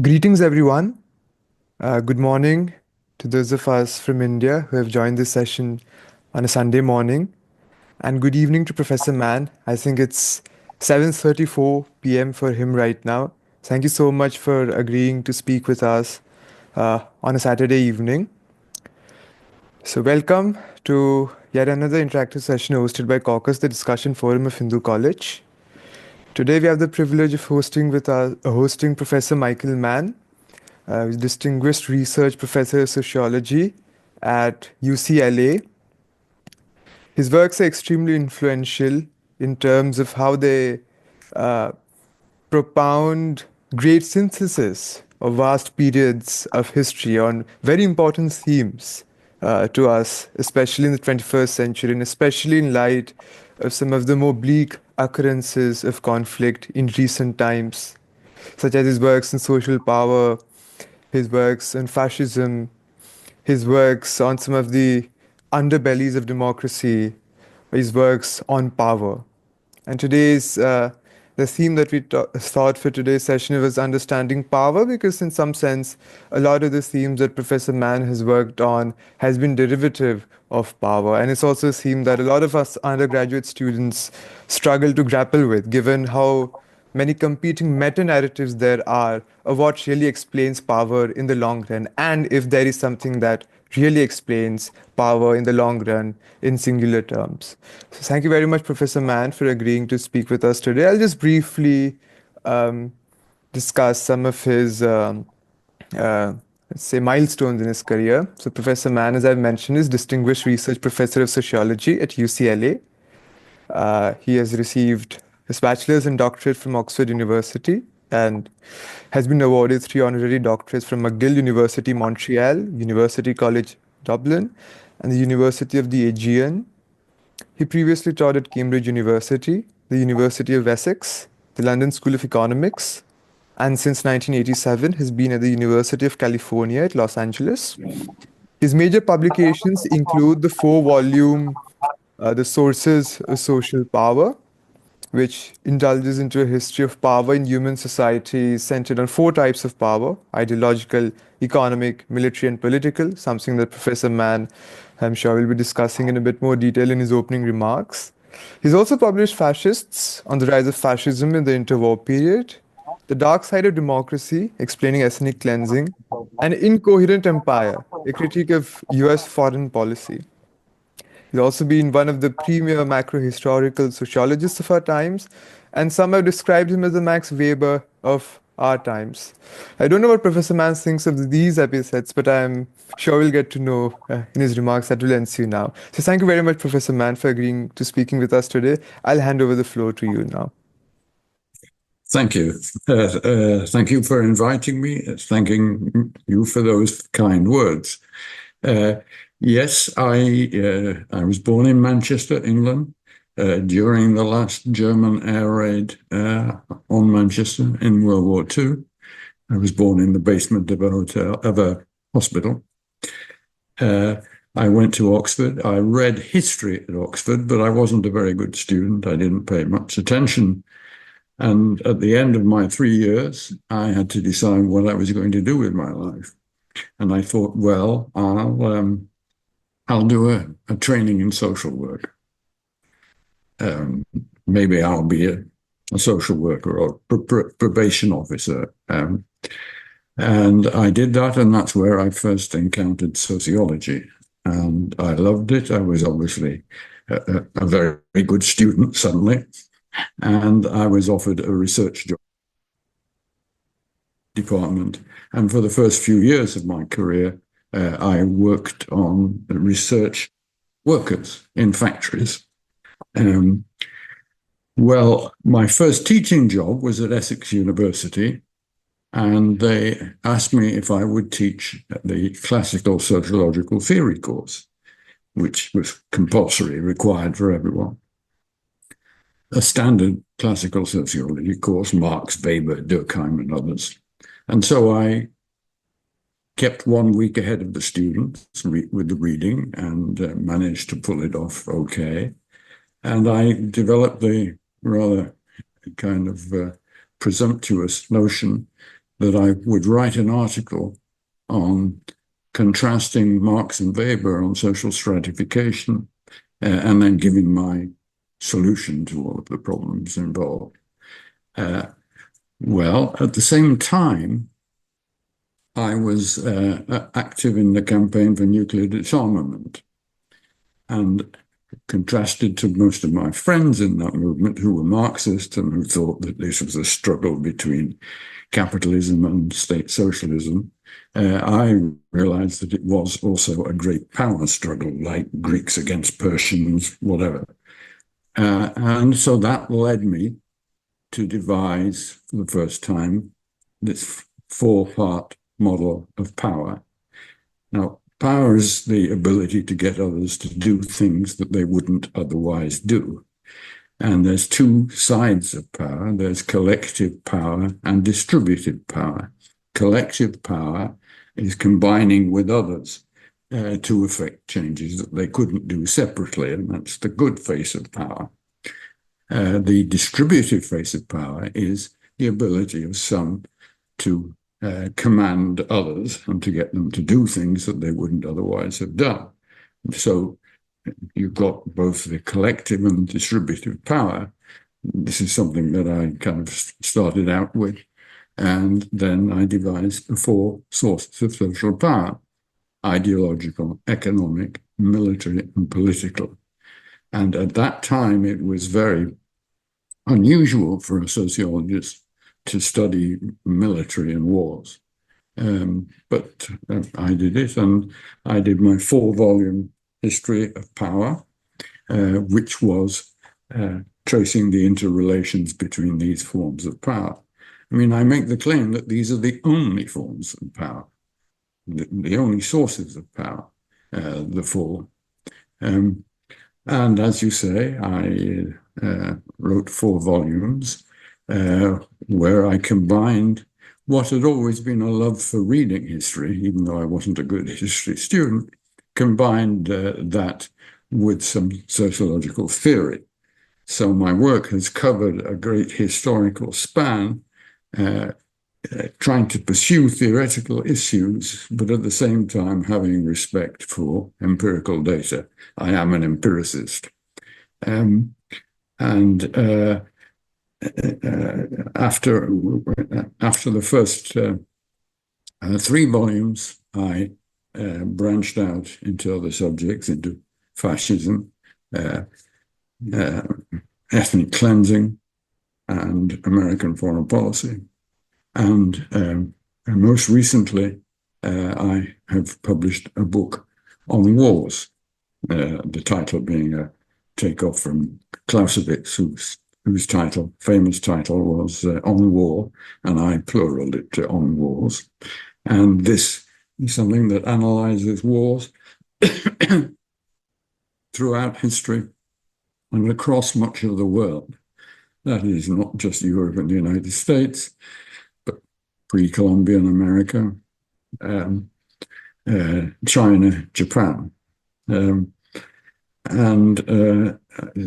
Greetings, everyone. Good morning to those of us from India who have joined this session on a Sunday morning, and good evening to Professor Mann. I think it's 7:34 p.m. for him right now. Thank you so much for agreeing to speak with us on a Saturday evening. So, welcome to yet another interactive session hosted by Caucus, the discussion forum of Hindu College. Today, we have the privilege of hosting Professor Michael Mann, distinguished research professor of sociology at UCLA. His works are extremely influential in terms of how they uh, propound great synthesis of vast periods of history on very important themes to us, especially in the 21st century, and especially in light of some of the more bleak occurrences of conflict in recent times, such as his works on social power, his works on fascism, his works on some of the underbellies of democracy, his works on power. And the theme that we thought for today's session was understanding power, because in some sense, a lot of the themes that Professor Mann has worked on has been derivative of power. And it's also a theme that a lot of us undergraduate students struggle to grapple with, given how many competing meta-narratives there are of what really explains power in the long run, and if there is something that really explains power in the long run in singular terms. So thank you very much, Professor Mann, for agreeing to speak with us today. I'll just briefly um, discuss some of his uh, let's say milestones in his career. So Professor Mann, as I've mentioned, is Distinguished Research Professor of Sociology at UCLA. He has received his bachelor's and doctorate from Oxford University and has been awarded 3 honorary doctorates from McGill University, Montreal, University College Dublin, and the University of the Aegean. He previously taught at Cambridge University, the University of Essex, the London School of Economics, and since 1987 has been at the University of California at Los Angeles. His major publications include the 4 volume The Sources of Social Power, which indulges into a history of power in human society centered on 4 types of power: ideological, economic, military, and political, something that Professor Mann, I'm sure, will be discussing in a bit more detail in his opening remarks. He's also published Fascists on the Rise of Fascism in the Interwar Period, The Dark Side of Democracy, Explaining Ethnic Cleansing, and Incoherent Empire, a critique of US foreign policy. He's also been one of the premier macro-historical sociologists of our times, and some have described him as the Max Weber of our times. I don't know what Professor Mann thinks of these epithets, but I'm sure we'll get to know in his remarks that will ensue now. So thank you very much, Professor Mann, for agreeing to speaking with us today. I'll hand over the floor to you now. Thank you. Thank you for inviting me. Thanking you for those kind words. Yes, I was born in Manchester, England, during the last German air raid on Manchester in World War II. I was born in the basement of a hospital. I went to Oxford. I read history at Oxford, but I wasn't a very good student. I didn't pay much attention. And at the end of my 3 years, I had to decide what I was going to do with my life. And I thought, well, I'll do a training in social work. Maybe I'll be a social worker or probation officer. And I did that, and that's where I first encountered sociology. And I loved it. I was obviously a very good student suddenly. And I was offered a research job department. And for the first few years of my career, I worked on research workers in factories. Well, my first teaching job was at Essex University, and they asked me if I would teach the classical sociological theory course, which was compulsory, required for everyone. A standard classical sociology course, Marx, Weber, Durkheim, and others. And so I kept 1 week ahead of the students with the reading and managed to pull it off okay. And I developed the rather kind of presumptuous notion that I would write an article on contrasting Marx and Weber on social stratification, and then giving my solution to all of the problems involved. Well, at the same time, I was active in the campaign for nuclear disarmament, and contrasted to most of my friends in that movement who were Marxists and who thought that this was a struggle between capitalism and state socialism, I realized that it was also a great power struggle, like Greeks against Persians, whatever. And so that led me to devise, for the first time, this four-part model of power. Now, power is the ability to get others to do things that they wouldn't otherwise do. And there's two sides of power. There's collective power and distributed power. Collective power is combining with others to effect changes that they couldn't do separately, and that's the good face of power. The distributive face of power is the ability of some to command others and to get them to do things that they wouldn't otherwise have done. So you've got both the collective and distributive power. This is something that I kind of started out with, and then I devised the four sources of social power: ideological, economic, military, and political. And at that time, it was very unusual for a sociologist to study military and wars. But I did it, and I did my 4-volume history of power, which was tracing the interrelations between these forms of power. I mean, I make the claim that these are the only forms of power, the only sources of power, the four. And as you say, I wrote 4 volumes where I combined what had always been a love for reading history, even though I wasn't a good history student, combined that with some sociological theory. So my work has covered a great historical span, trying to pursue theoretical issues, but at the same time having respect for empirical data. I am an empiricist. After the first 3 volumes, I branched out into other subjects, into fascism, ethnic cleansing, and American foreign policy. And most recently, I have published a book on wars, the title being a takeoff from Clausewitz, whose famous title was On War, and I pluraled it to On Wars. And this is something that analyzes wars throughout history and across much of the world. That is not just Europe and the United States, but pre-Columbian America, China, Japan.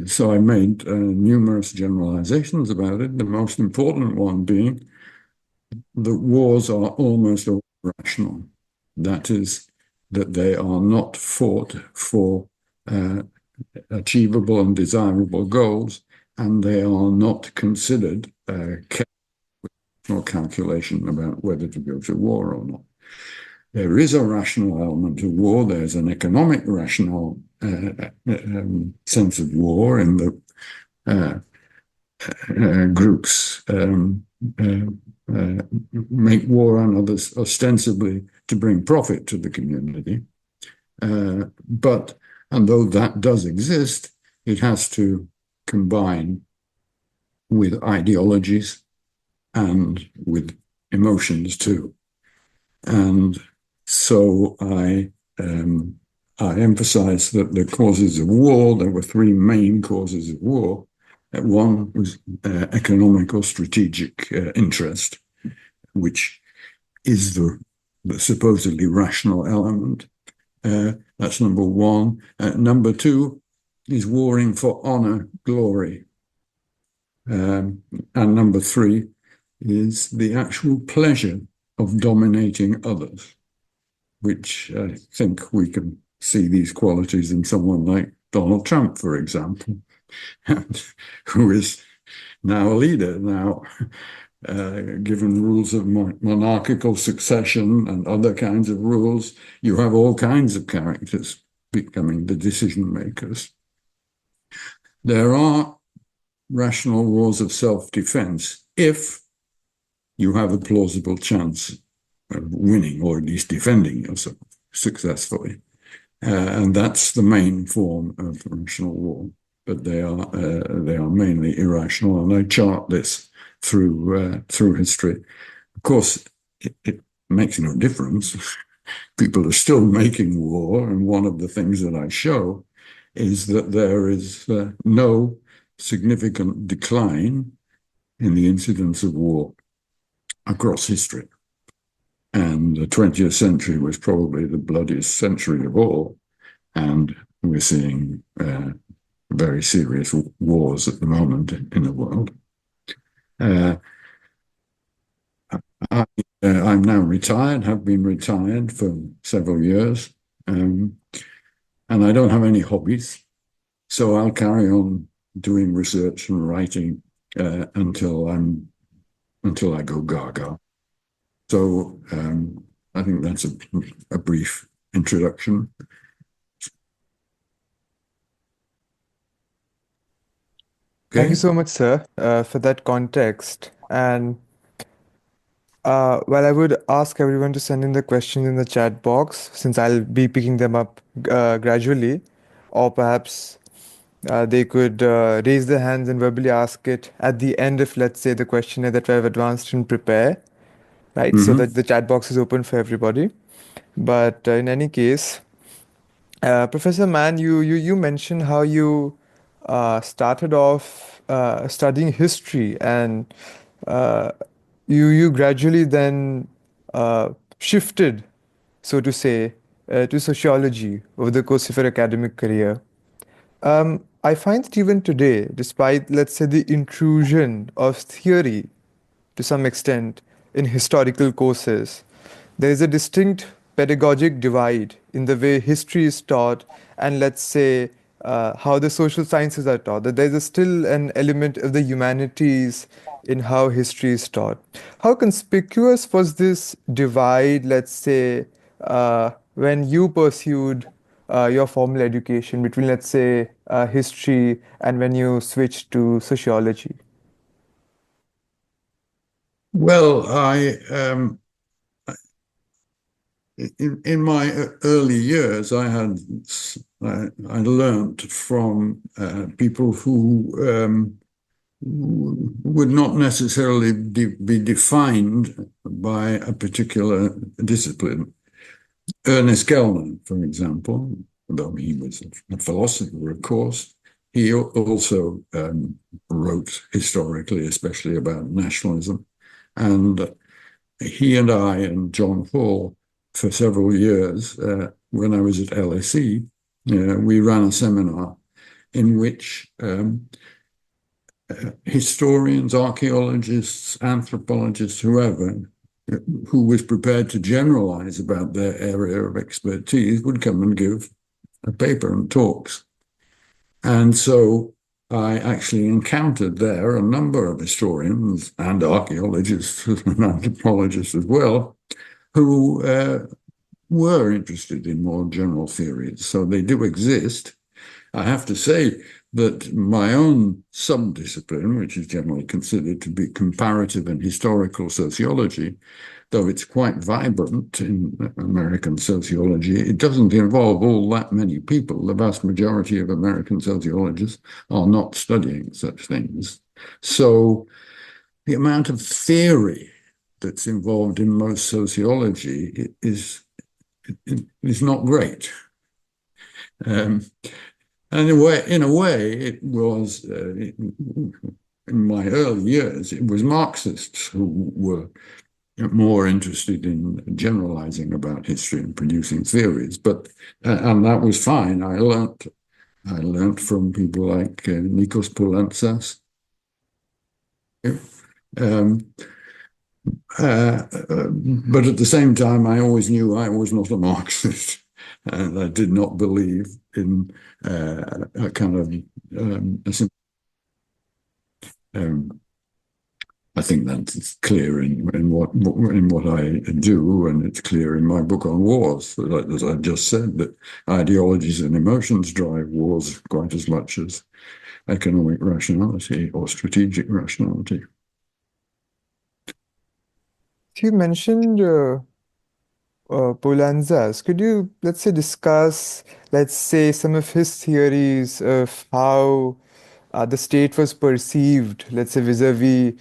So I made numerous generalizations about it, the most important one being that wars are almost always rational. That is, that they are not fought for achievable and desirable goals, and they are not considered or calculation about whether to go to war or not. There is a rational element of war. There's an economic rational sense of war in the groups make war on others ostensibly to bring profit to the community. And though that does exist, it has to combine with ideologies and with emotions too. And so I emphasized that the causes of war, there were 3 main causes of war. One was economic or strategic interest, which is the supposedly rational element. That's number 1. Number 2 is warring for honor, glory. And number 3 is the actual pleasure of dominating others, which I think we can see these qualities in someone like Donald Trump, for example, who is now a leader, now given rules of monarchical succession and other kinds of rules. You have all kinds of characters becoming the decision makers. There are rational wars of self-defense if you have a plausible chance of winning, or at least defending yourself successfully. And that's the main form of rational war. But they are mainly irrational, and I chart this through history. Of course, it makes no difference. People are still making war, and one of the things that I show is that there is no significant decline in the incidence of war across history. And the 20th century was probably the bloodiest century of all, and we're seeing very serious wars at the moment in the world. I'm now retired, have been retired for several years, and I don't have any hobbies, so I'll carry on doing research and writing until I go gaga. So I think that's a brief introduction. Thank you Okay. so much, sir, for that context. And well, I would ask everyone to send in the questions in the chat box, since I'll be picking them up gradually, or perhaps they could raise their hands and verbally ask it at the end of, let's say, the questionnaire that we have advanced and prepare, right? So that the chat box is open for everybody. But in any case, Professor Mann, you mentioned how you started off studying history, and uh, you gradually then shifted, so to say, to sociology over the course of your academic career. I find that even today, despite, let's say, the intrusion of theory to some extent in historical courses, there is a distinct pedagogic divide in the way history is taught, and, let's say, how the social sciences are taught. That there's still an element of the humanities in how history is taught. How conspicuous was this divide, let's say, when you pursued your formal education between, let's say, history and when you switched to sociology? Well, in my early years, I learned from people who would not necessarily be defined by a particular discipline. Ernest Gellner, for example, though he was a philosopher, of course, he also wrote historically, especially about nationalism. And he and I and John Hall, for several years, when I was at LSE, we ran a seminar in which historians, archaeologists, anthropologists, whoever, who was prepared to generalize about their area of expertise would come and give a paper and talks. And so I actually encountered there a number of historians and archaeologists and anthropologists as well, who were interested in more general theories. So they do exist. I have to say that my own subdiscipline, which is generally considered to be comparative and historical sociology, though it's quite vibrant in American sociology, it doesn't involve all that many people. The vast majority of American sociologists are not studying such things. So the amount of theory that's involved in most sociology is not great. And in a way, it was, in my early years, it was Marxists who were more interested in generalizing about history and producing theories. But and that was fine. I learned from people like Nikos Poulantzas. But at the same time, I always knew I was not a Marxist, and I did not believe in a kind of um, I think that's clear in what I do, and it's clear in my book on wars, that, as I've just said, that ideologies and emotions drive wars quite as much as economic rationality or strategic rationality. You mentioned Polanzas. Could you, let's say, discuss, let's say, some of his theories of how the state was perceived, let's say, vis-a-vis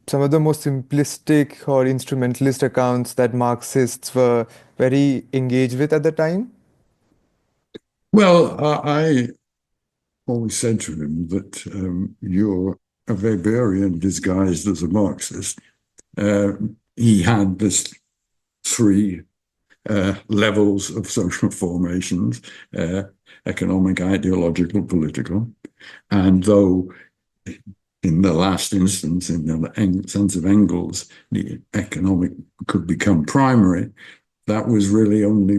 some of the most simplistic or instrumentalist accounts that Marxists were very engaged with at the time? Well, I always said to him that you're a Weberian disguised as a Marxist. He had this three levels of social formations, economic, ideological, political. And though in the last instance, in the sense of Engels, the economic could become primary, that was really only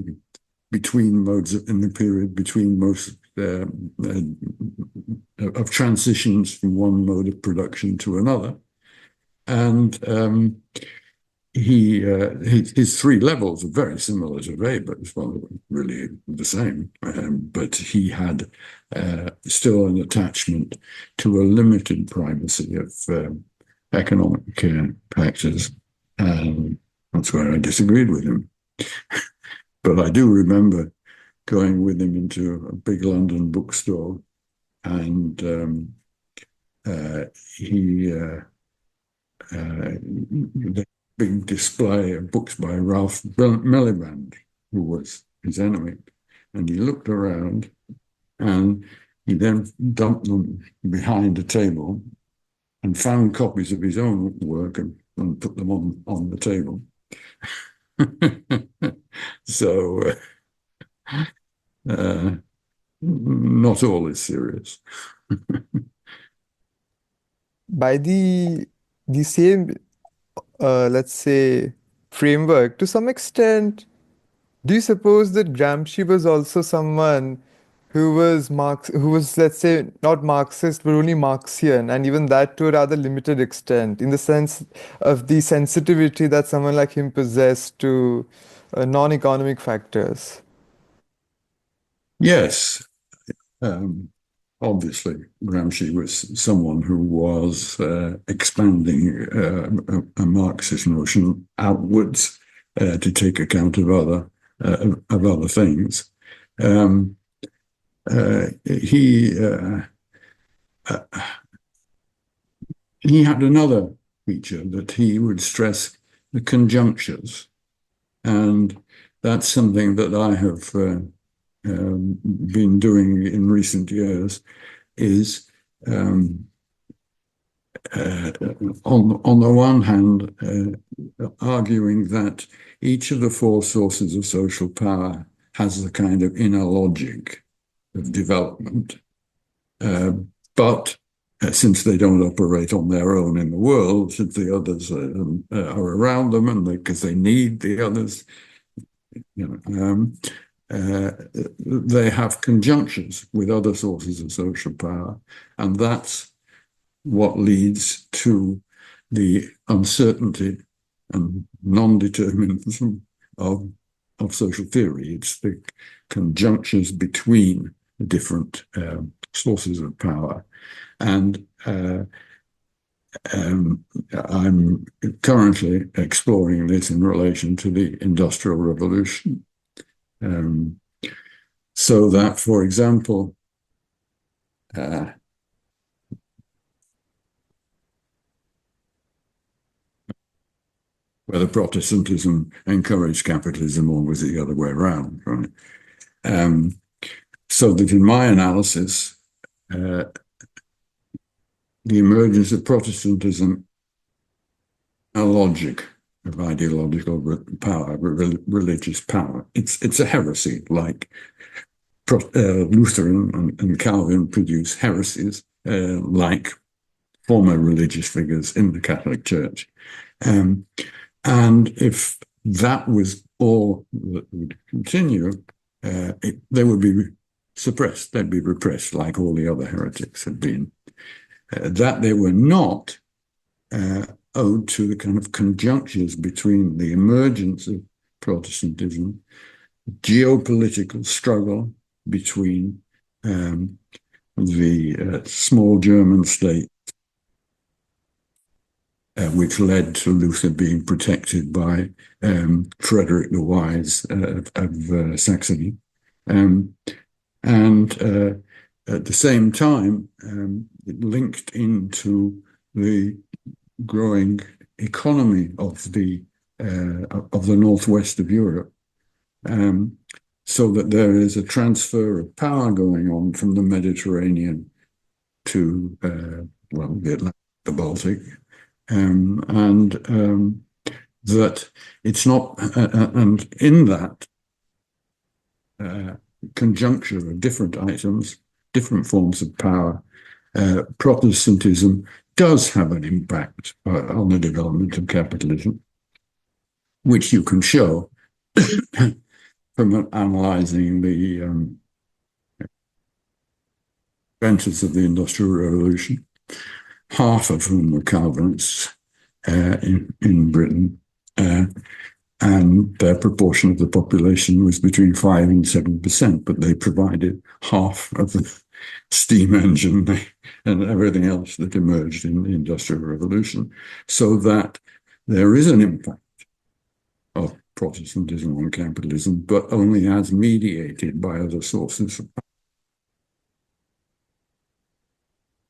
between modes in the period between most of transitions from one mode of production to another. And his three levels are very similar to Weber's, well, really the same, but he had still an attachment to a limited primacy of economic factors. And that's where I disagreed with him. But I do remember going with him into a big London bookstore, and the big display of books by Ralph Miliband, who was his enemy. And he looked around, and he then dumped them behind a table and found copies of his own work and put them on the table. So not all is serious. By the same, let's say, framework, to some extent, do you suppose that Gramsci was also someone who was, let's say, not Marxist, but only Marxian, and even that to a rather limited extent, in the sense of the sensitivity that someone like him possessed to non-economic factors? Yes, obviously, Gramsci was someone who was expanding a Marxist notion outwards to take account of other things. He had another feature that he would stress the conjunctures, and that's something that I have been doing in recent years. Is on the one hand, arguing that each of the four sources of social power has a kind of inner logic of development, but since they don't operate on their own in the world, since the others are around them, and because they need the others, they have conjunctions with other sources of social power, and that's what leads to the uncertainty and non-determinism of social theory. It's the conjunctions between the different sources of power. And I'm currently exploring this in relation to the Industrial Revolution. So that, for example, whether Protestantism encouraged capitalism or was it the other way around, right? So that in my analysis, the emergence of Protestantism, a logic of ideological power, religious power, it's a heresy, like Luther and Calvin produce heresies, like former religious figures in the Catholic Church. And if that was all that would continue, they would be suppressed. They'd be repressed like all the other heretics had been. That they were not owed to the kind of conjunctures between the emergence of Protestantism, geopolitical struggle between the small German state, which led to Luther being protected by Frederick the Wise of Saxony. And at the same time, it linked into the growing economy of the northwest of Europe, so that there is a transfer of power going on from the Mediterranean to the Atlantic, the Baltic, and that it's not, and in that conjuncture of different items, different forms of power, Protestantism does have an impact on the development of capitalism, which you can show from analyzing the inventors of the Industrial Revolution, half of whom were Calvinists in Britain, and their proportion of the population was between 5 and 7%, but they provided half of the steam engine and everything else that emerged in the Industrial Revolution, so that there is an impact of Protestantism on capitalism, but only as mediated by other sources.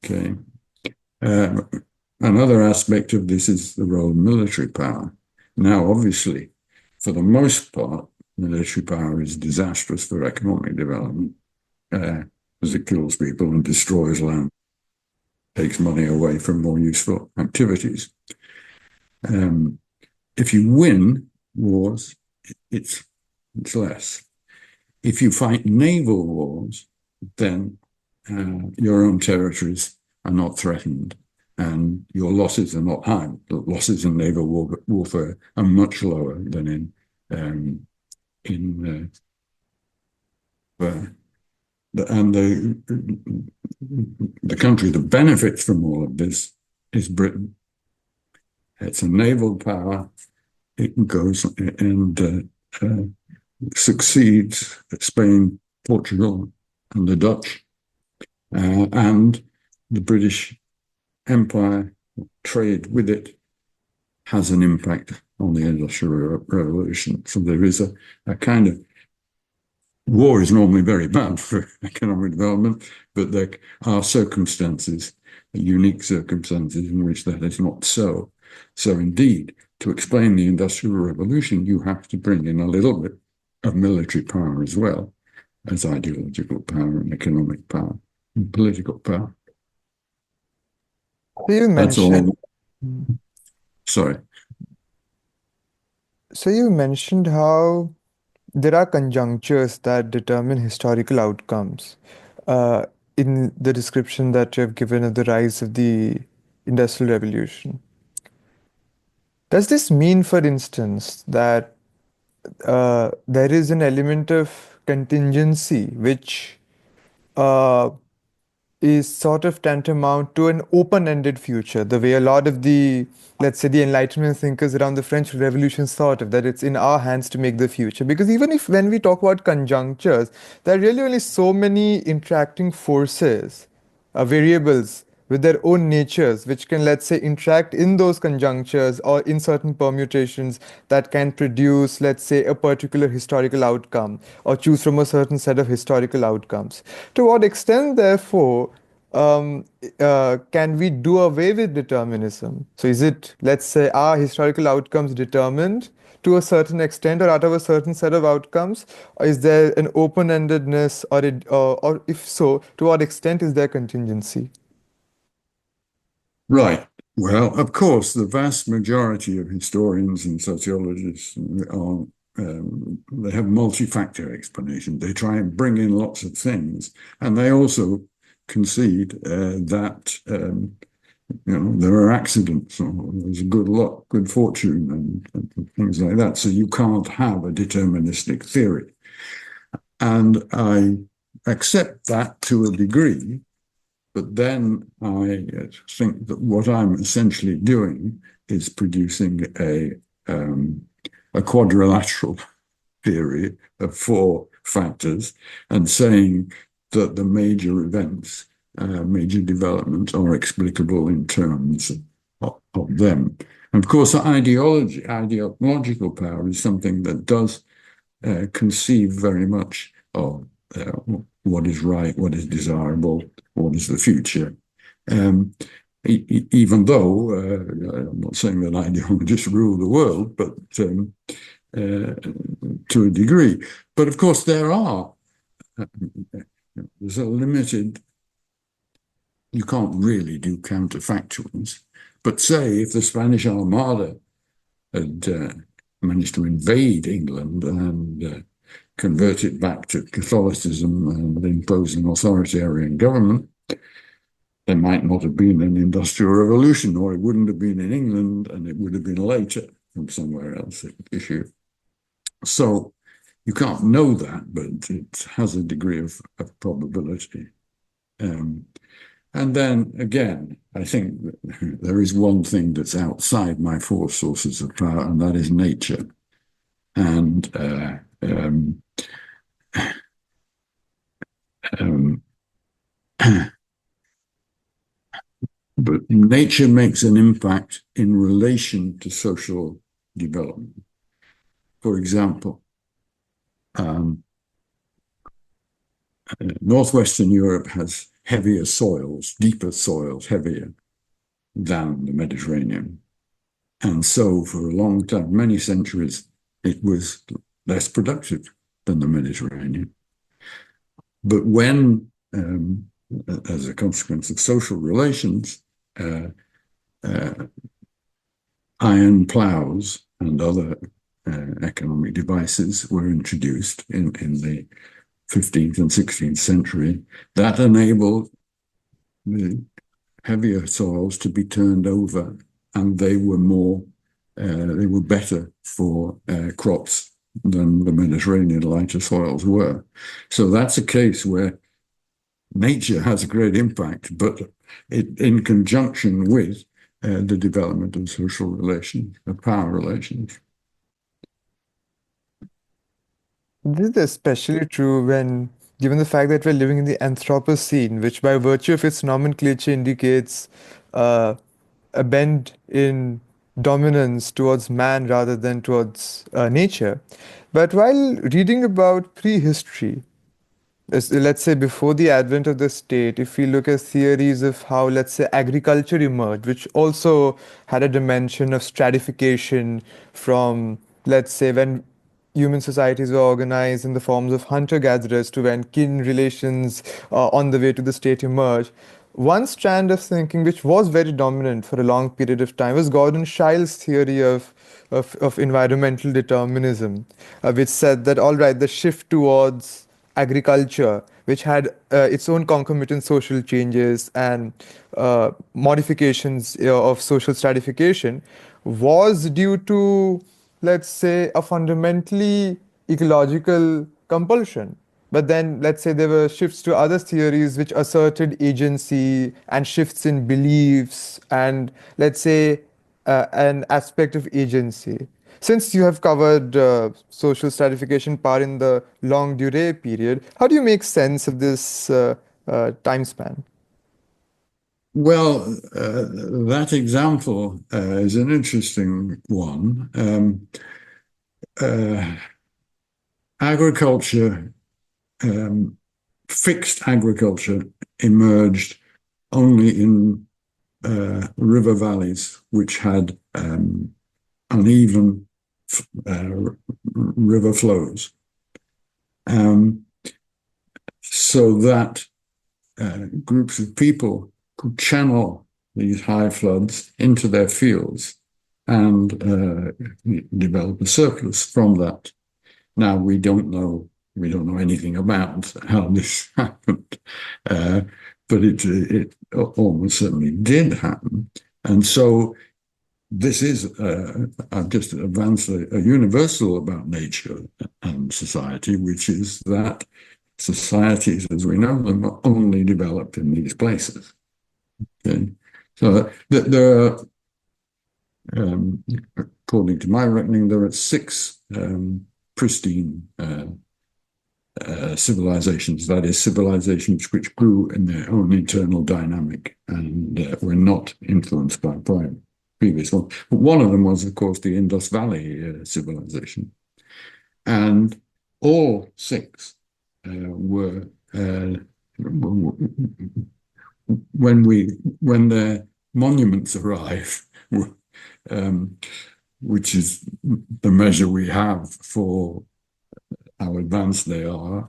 Okay. Another aspect of this is the role of military power. Now, obviously, for the most part, military power is disastrous for economic development, as it kills people and destroys land, takes money away from more useful activities. If you win wars, it's less. If you fight naval wars, then your own territories are not threatened and your losses are not high. The losses in naval warfare are much lower than the country that benefits from all of this is Britain. It's a naval power. It goes and succeeds Spain, Portugal, and the Dutch, and the British Empire, trade with it, has an impact on the Industrial Revolution. So there is a kind of, war is normally very bad for economic development, but there are circumstances, unique circumstances in which that is not so. So indeed, to explain the Industrial Revolution, you have to bring in a little bit of military power as well as ideological power and economic power and political power. So you That's all. mentioned, Sorry. so you mentioned how there are conjunctures that determine historical outcomes. In the description that you have given of the rise of the Industrial Revolution. Does this mean, for instance, that there is an element of contingency which is sort of tantamount to an open-ended future, the way a lot of the, let's say, the Enlightenment thinkers around the French Revolution thought of, that it's in our hands to make the future? Because even if when we talk about conjunctures, there are really only so many interacting forces, variables with their own natures, which can, let's say, interact in those conjunctures or in certain permutations that can produce, let's say, a particular historical outcome or choose from a certain set of historical outcomes. To what extent, therefore, can we do away with determinism? So is it, let's say, are historical outcomes determined to a certain extent or out of a certain set of outcomes? Or is there an open-endedness, or if so, to what extent is there contingency? Right. Well, of course, the vast majority of historians and sociologists are, they have multi-factor explanation. They try and bring in lots of things, and they also concede that there are accidents, or there's good luck, good fortune, and things like that. So you can't have a deterministic theory. And I accept that to a degree, but then I think that what I'm essentially doing is producing a quadrilateral theory of four factors and saying that the major events, major developments are explicable in terms of them. And of course, ideological power is something that does conceive very much of what is right, what is desirable, what is the future. Even though I'm not saying that ideologists rule the world, but to a degree. But of course, there's a limited, you can't really do counterfactuals. But say if the Spanish Armada had managed to invade England and convert it back to Catholicism and impose an authoritarian government, there might not have been an industrial revolution, or it wouldn't have been in England, and it would have been later from somewhere else issue. So you can't know that, but it has a degree of probability. And then again, I think there is one thing that's outside my four sources of power, and that is nature. And but nature makes an impact in relation to social development. For example, Northwestern Europe has heavier soils, deeper soils, heavier than the Mediterranean. And so for a long time, many centuries, it was less productive than the Mediterranean. But when, as a consequence of social relations, iron plows and other economic devices were introduced in the 15th and 16th century, that enabled the heavier soils to be turned over, and they were better for crops than the Mediterranean lighter soils were. So that's a case where nature has a great impact, but in conjunction with the development of social relations, of power relations. This is especially true when, given the fact that we're living in the Anthropocene, which by virtue of its nomenclature indicates a bend in dominance towards man rather than towards nature. But while reading about prehistory, let's say before the advent of the state, if we look at theories of how, let's say, agriculture emerged, which also had a dimension of stratification from, let's say, when human societies were organized in the forms of hunter-gatherers to when kin relations on the way to the state emerged. One strand of thinking which was very dominant for a long period of time was Gordon Scheil's theory of environmental determinism, which said that, all right, the shift towards agriculture, which had its own concomitant social changes and modifications of social stratification, was due to, let's say, a fundamentally ecological compulsion. But then, let's say, there were shifts to other theories which asserted agency and shifts in beliefs and, let's say, an aspect of agency. Since you have covered social stratification part in the longue durée period, how do you make sense of this time span? Well, that example is an interesting one. Agriculture, fixed agriculture, emerged only in river valleys which had uneven river flows, so that groups of people could channel these high floods into their fields and develop a surplus from that. Now we don't know anything about how this happened, but it almost certainly did happen. And so this is, I've just advanced a universal about nature and society, which is that societies as we know them are only developed in these places. Okay? So there are, according to my reckoning, there are 6 pristine civilizations, that is, civilizations which grew in their own internal dynamic and were not influenced by previous ones. But one of them was, of course, the Indus Valley civilization. And all 6 were, when their monuments arrive, which is the measure we have for how advanced they are,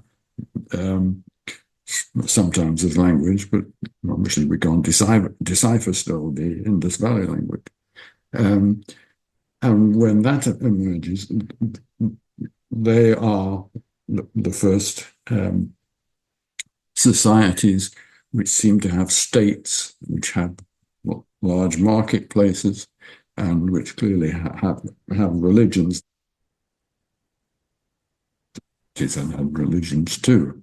sometimes as language, but obviously we can't decipher still the Indus Valley language. And when that emerges, they are the first societies which seem to have states, which have large marketplaces, and which clearly have religions, and have religions too.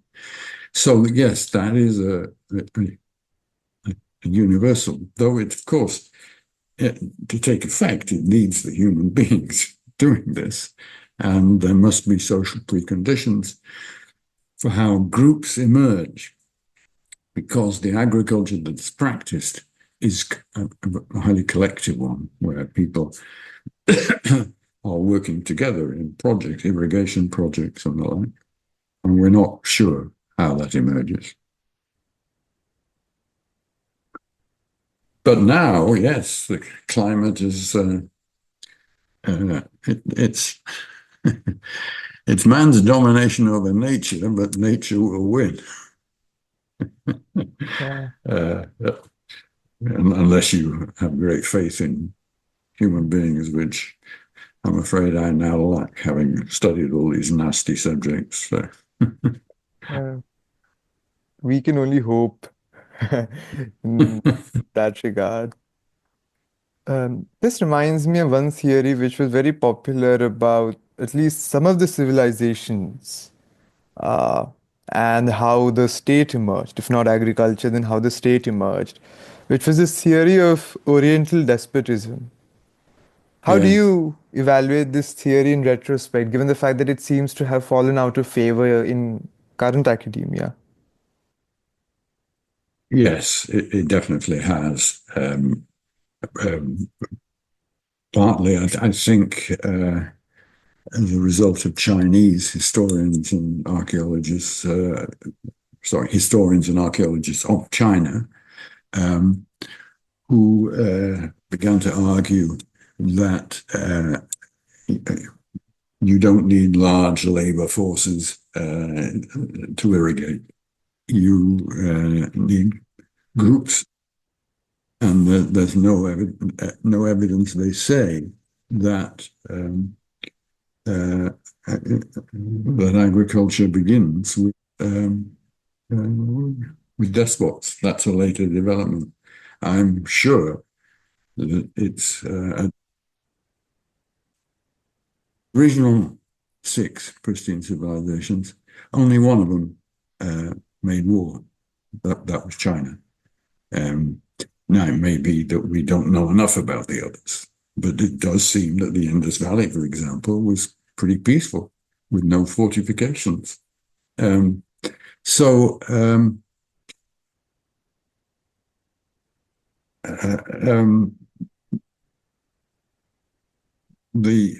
So yes, that is a universal, though it, of course, to take effect, it needs the human beings doing this, and there must be social preconditions for how groups emerge, because the agriculture that's practiced is a highly collective one, where people are working together in projects, irrigation projects and the like, and we're not sure how that emerges. But now, yes, the climate is, it's it's man's domination over nature, but nature will win. Yeah. Unless you have great faith in human beings, which I'm afraid I now lack, having studied all these nasty subjects. So. We can only hope in that regard. This reminds me of one theory which was very popular about at least some of the civilizations, uh, and how the state emerged. If not agriculture, then how the state emerged, which was this theory of Oriental despotism. How do Yes, you evaluate this theory in retrospect, given the fact that it seems to have fallen out of favor in current academia? yes, it definitely has. Um, Partly, I think, as a result of Chinese historians and archaeologists, historians and archaeologists of China, um, who began to argue that you don't need large labor forces to irrigate. You need groups, and there's no evidence, they say, that that agriculture begins with despots. That's a later development. I'm sure that it's original 6 pristine civilizations. Only one of them made war. That was China. Now, it may be that we don't know enough about the others, but it does seem that the Indus Valley, for example, was pretty peaceful with no fortifications. So the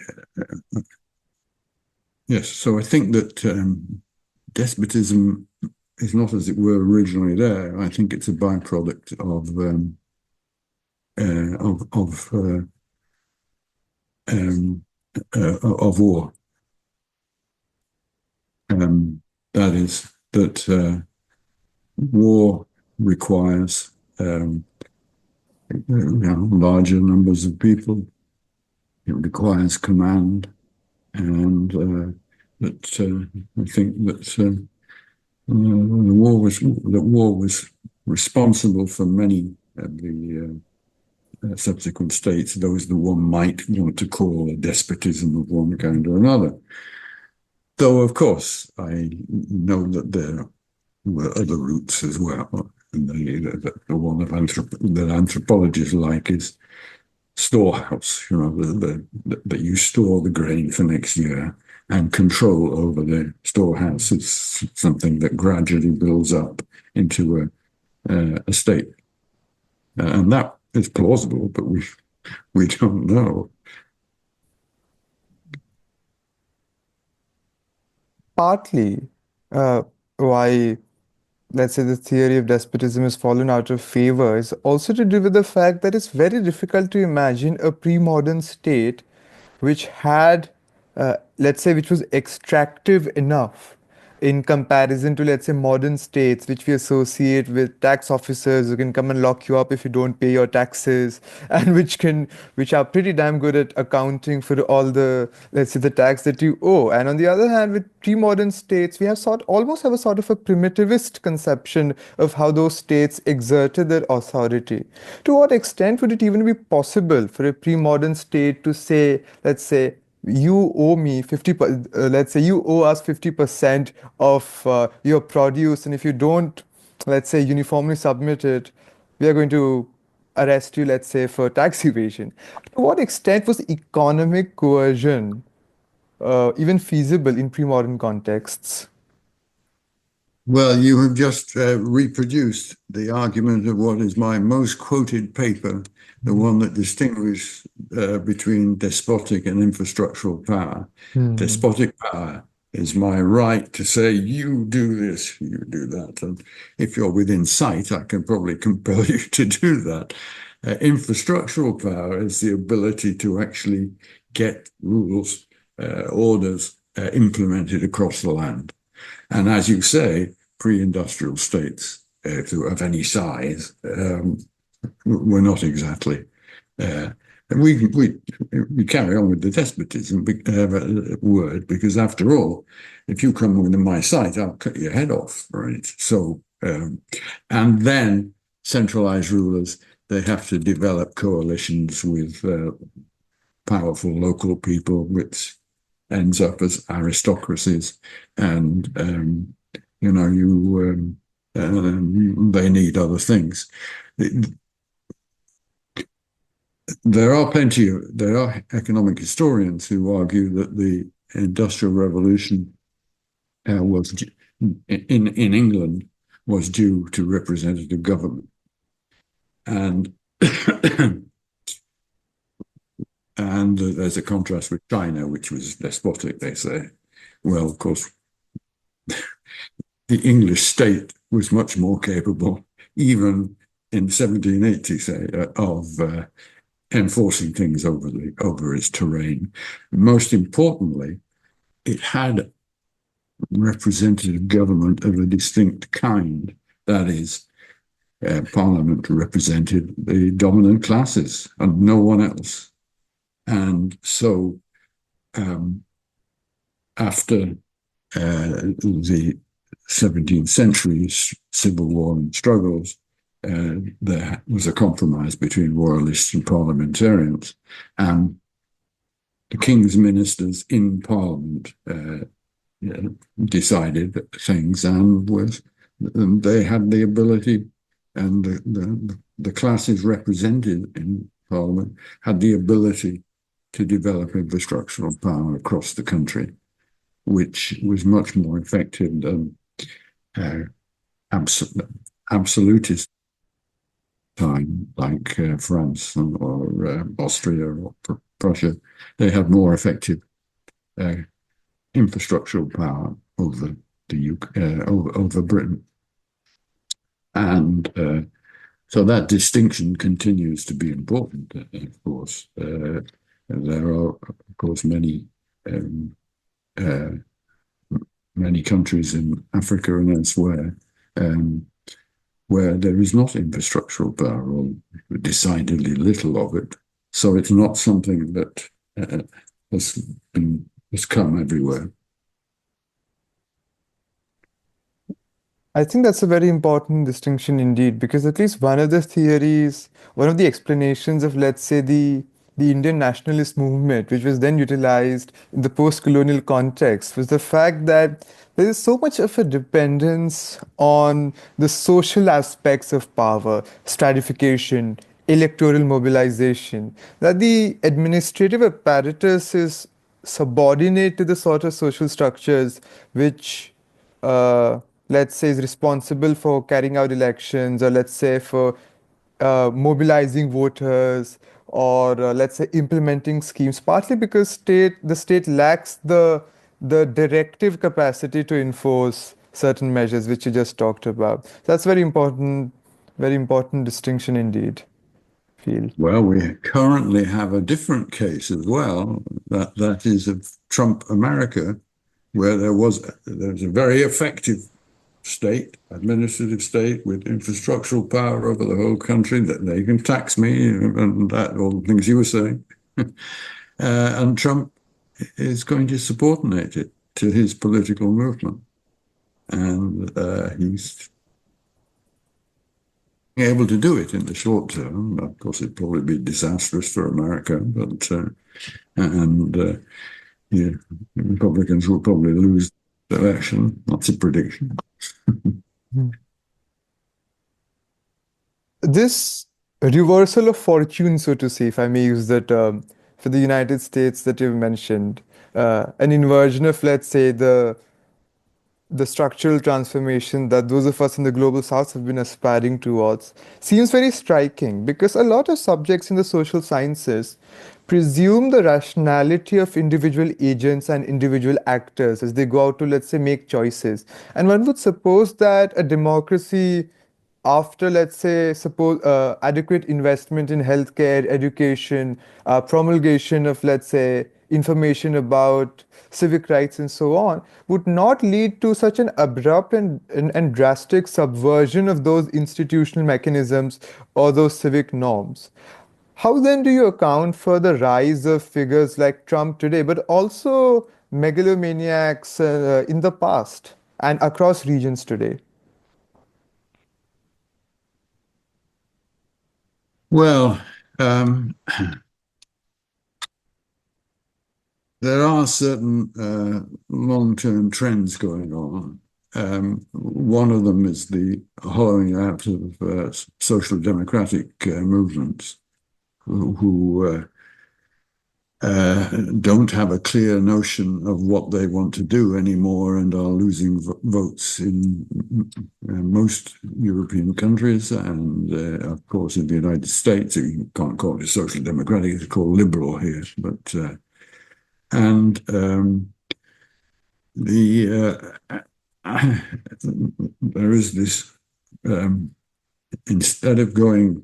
yes, so I think that despotism is not, as it were, originally there. I think it's a byproduct of war. That is, that war requires larger numbers of people. It requires command, and that I think that war was responsible for many of the subsequent states, those that one might want to call a despotism of one kind or another. Though, of course, I know that there were other routes as well. And the one that anthropologists like is storehouse, that you store the grain for next year, and control over the storehouse is something that gradually builds up into a state. And that is plausible, but we don't know. Partly why, let's say, the theory of despotism has fallen out of favor is also to do with the fact that it's very difficult to imagine a pre-modern state which had, let's say, which was extractive enough in comparison to, let's say, modern states, which we associate with tax officers who can come and lock you up if you don't pay your taxes, and which are pretty damn good at accounting for all the, let's say, the tax that you owe. And on the other hand, with pre-modern states, we have almost have a sort of a primitivist conception of how those states exerted their authority. To what extent would it even be possible for a pre-modern state to say, let's say, you owe me 50, let's say you owe us 50% of your produce, and if you don't, let's say, uniformly submit it, we are going to arrest you, let's say, for tax evasion. To what extent was economic coercion even feasible in pre-modern contexts? Well, you have just reproduced the argument of what is my most quoted paper, the one that distinguishes between despotic and infrastructural power. Despotic power is my right to say, you do this, you do that. And if you're within sight, I can probably compel you to do that. Infrastructural power is the ability to actually get rules, orders implemented across the land. And as you say, pre-industrial states of any size were not exactly. And we carry on with the despotism word, because after all, if you come within my sight, I'll cut your head off, right? So, and then centralized rulers, they have to develop coalitions with powerful local people, which ends up as aristocracies, and they need other things. There are economic historians who argue that the Industrial Revolution was in England was due to representative government, and and there's a contrast with China, which was despotic, they say. Well, of course, the English state was much more capable, even in 1780, say, of enforcing things over its terrain. Most importantly, it had representative government of a distinct kind. That is, Parliament represented the dominant classes and no one else. And so after the 17th century's civil war and struggles, there was a compromise between royalists and parliamentarians, and the king's ministers in parliament decided things, and they had the ability, and the classes represented in parliament had the ability to develop infrastructural power across the country, which was much more effective than absolutist time, like France or Austria or Prussia. They had more effective infrastructural power over the UK, over Britain, and so that distinction continues to be important. Of course, there are, of course, many countries in Africa and elsewhere where there is not infrastructural power, or decidedly little of it. So it's not something that has come everywhere. I think that's a very important distinction indeed, because at least one of the theories, one of the explanations of, let's say, the Indian nationalist movement, which was then utilized in the post-colonial context, was the fact that there is so much of a dependence on the social aspects of power, stratification, electoral mobilization, that the administrative apparatus is subordinate to the sort of social structures which uh, let's say, is responsible for carrying out elections, or let's say for mobilizing voters, or let's say implementing schemes, partly because the state lacks the directive capacity to enforce certain measures which you just talked about. So that's very important distinction indeed, I feel. Well, we currently have a different case as well. That is of Trump America, where there's a very effective state, administrative state with infrastructural power over the whole country that they can tax me and that all the things you were saying. And Trump is going to subordinate it to his political movement. And he's able to do it in the short term. Of course, it'd probably be disastrous for America, but yeah, Republicans will probably lose the election. That's a prediction. This reversal of fortune, so to say, if I may use that term, for the United States that you've mentioned, an inversion of, let's say, the structural transformation that those of us in the global south have been aspiring towards, seems very striking, because a lot of subjects in the social sciences presume the rationality of individual agents and individual actors as they go out to, let's say, make choices. And one would suppose that a democracy, after, let's say, suppose adequate investment in healthcare, education, promulgation of, let's say, information about civic rights and so on, would not lead to such an abrupt and drastic subversion of those institutional mechanisms or those civic norms. How then do you account for the rise of figures like Trump today, but also megalomaniacs in the past and across regions today? Well, um, there are certain long-term trends going on. One of them is the hollowing out of social democratic movements who don't have a clear notion of what they want to do anymore and are losing votes in most European countries and, of course, in the United States. You can't call it social democratic, it's called liberal here. But and there is this, instead of going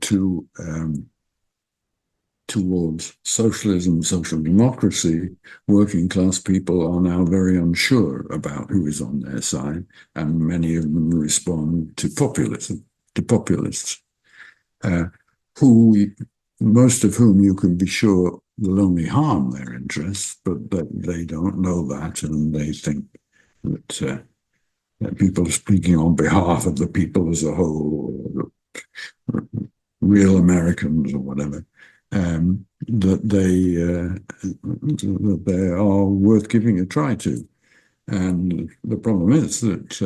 towards socialism, social democracy, working class people are now very unsure about who is on their side, and many of them respond to populism, to populists, who most of whom you can be sure will only harm their interests, but that they don't know that, and they think that people are speaking on behalf of the people as a whole, or real Americans or whatever. That they are worth giving a try to. And the problem is that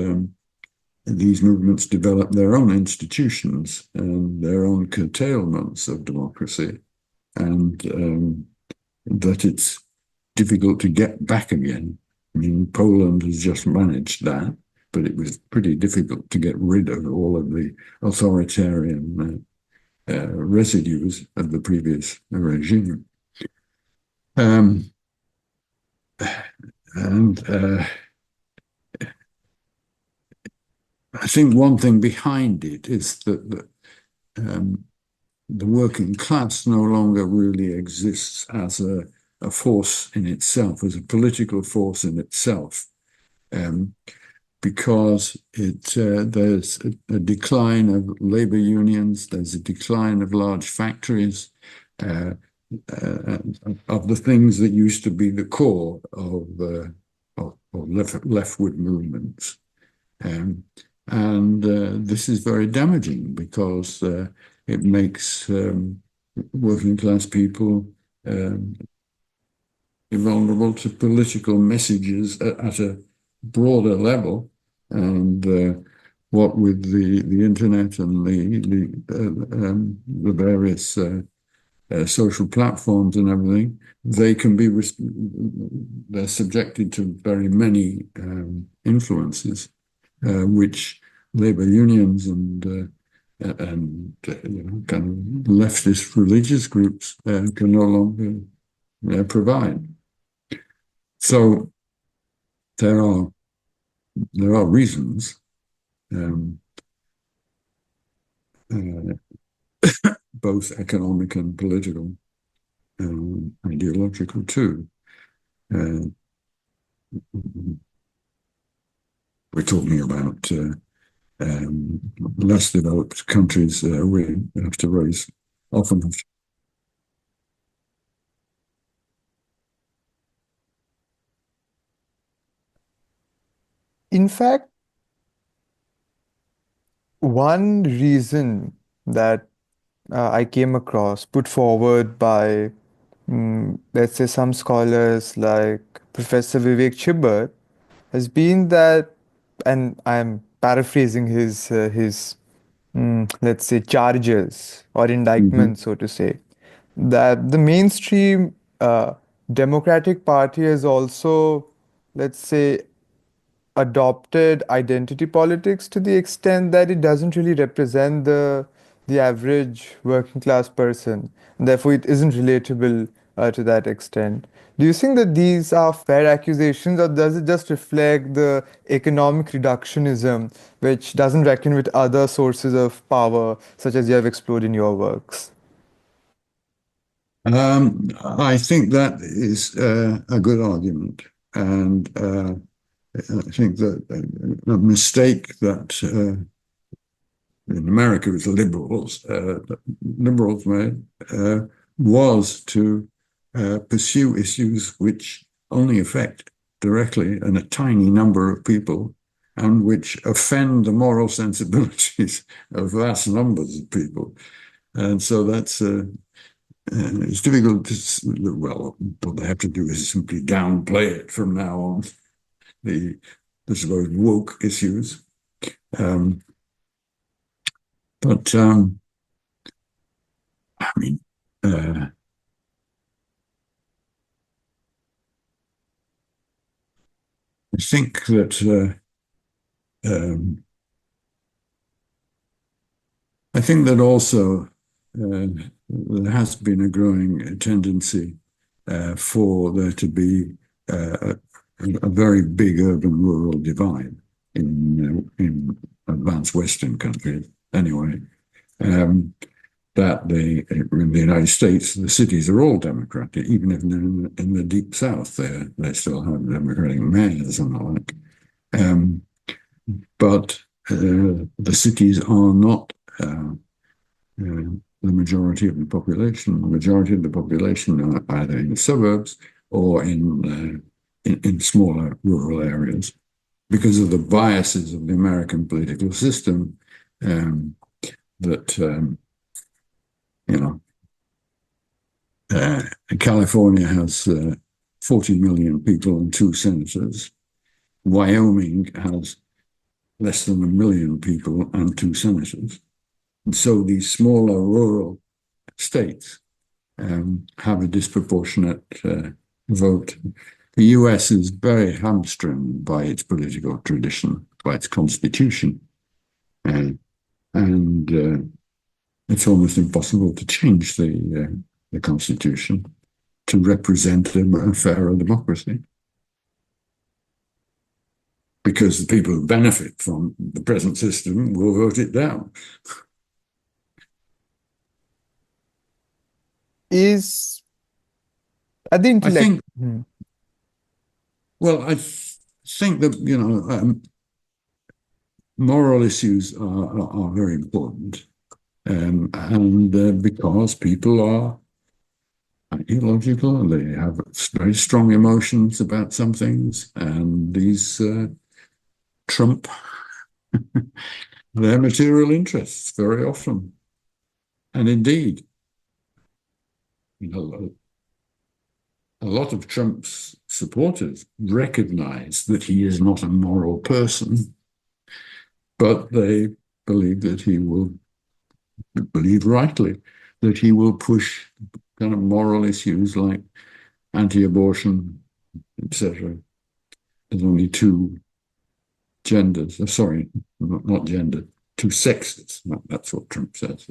these movements develop their own institutions and their own curtailments of democracy, and that it's difficult to get back again. I mean, Poland has just managed that, but it was pretty difficult to get rid of all of the authoritarian residues of the previous regime. And I think one thing behind it is that the working class no longer really exists as a force in itself, as a political force in itself, because there's a decline of labor unions, there's a decline of large factories, of the things that used to be the core of leftward movements. And this is very damaging because it makes working class people um, vulnerable to political messages at a broader level. And what with the internet and the various social platforms and everything, they can be they're subjected to very many influences, which labor unions and kind of leftist religious groups can no longer provide. So there are reasons, um, both economic and political, ideological too. Uh, we're talking about less developed countries. We have to raise often. In fact, one reason that I came across put forward by, let's say, some scholars like Professor Vivek Chibber has been that, and I'm paraphrasing his let's say, charges or Mhm. indictments, so to say, that the mainstream Democratic Party has also, let's say, adopted identity politics to the extent that it doesn't really represent the average working class person. Therefore, it isn't relatable to that extent. Do you think that these are fair accusations, or does it just reflect the economic reductionism, which doesn't reckon with other sources of power, such as you have explored in your works? I think that is a good argument, and I think that a mistake that in America with the liberals made was to pursue issues which only affect directly and a tiny number of people, and which offend the moral sensibilities of vast numbers of people. And so that's it's difficult to, well, what they have to do is simply downplay it from now on, the, the suppose woke issues. Um, but I mean, I think that also there has been a growing tendency for there to be a very big urban-rural divide in advanced Western countries, anyway. Um, that in the United States, the cities are all Democratic, even if in the deep South, they still have Democratic mayors and the like. But the cities are not the majority of the population. The majority of the population are either in the suburbs or in smaller rural areas because of the biases of the American political system that you know. California has 40 million people and 2 senators. Wyoming has less than 1 million people and 2 senators. And so these smaller rural states have a disproportionate vote. The US is very hamstrung by its political tradition, by its constitution. And it's almost impossible to change the constitution to represent a fairer democracy. Because the people who benefit from the present system will vote it down. Is at the I intellect. think, well, I think that, moral issues are very important. And because people are ideological and they have very strong emotions about some things, and these trump their material interests very often. And indeed, you know, a lot of Trump's supporters recognize that he is not a moral person, but they believe that he will, believe rightly, that he will push kind of moral issues like anti-abortion, etc. There's only two genders, sorry, not gender, two sexes. That's what Trump says.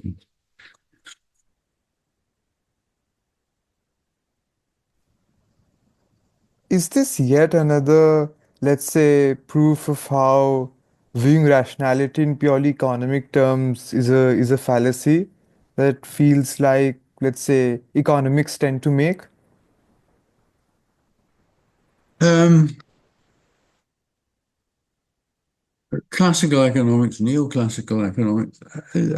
Is this yet another, let's say, proof of how viewing rationality in purely economic terms is a fallacy that feels like, let's say, economics tend to make? Um, Classical economics, neoclassical economics,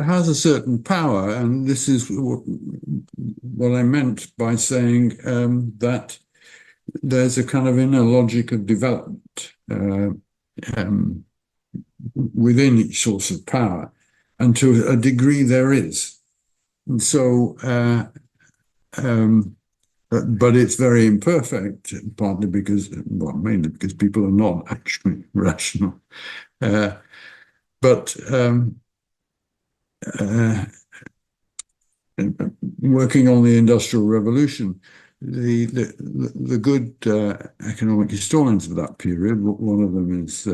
has a certain power, and this is what I meant by saying that there's a kind of inner logic of development um, within each source of power, and to a degree there is. And so, but it's very imperfect, partly because, well, mainly because people are not actually rational. Uh, but uh, working on the Industrial Revolution, the good economic historians of that period, one of them is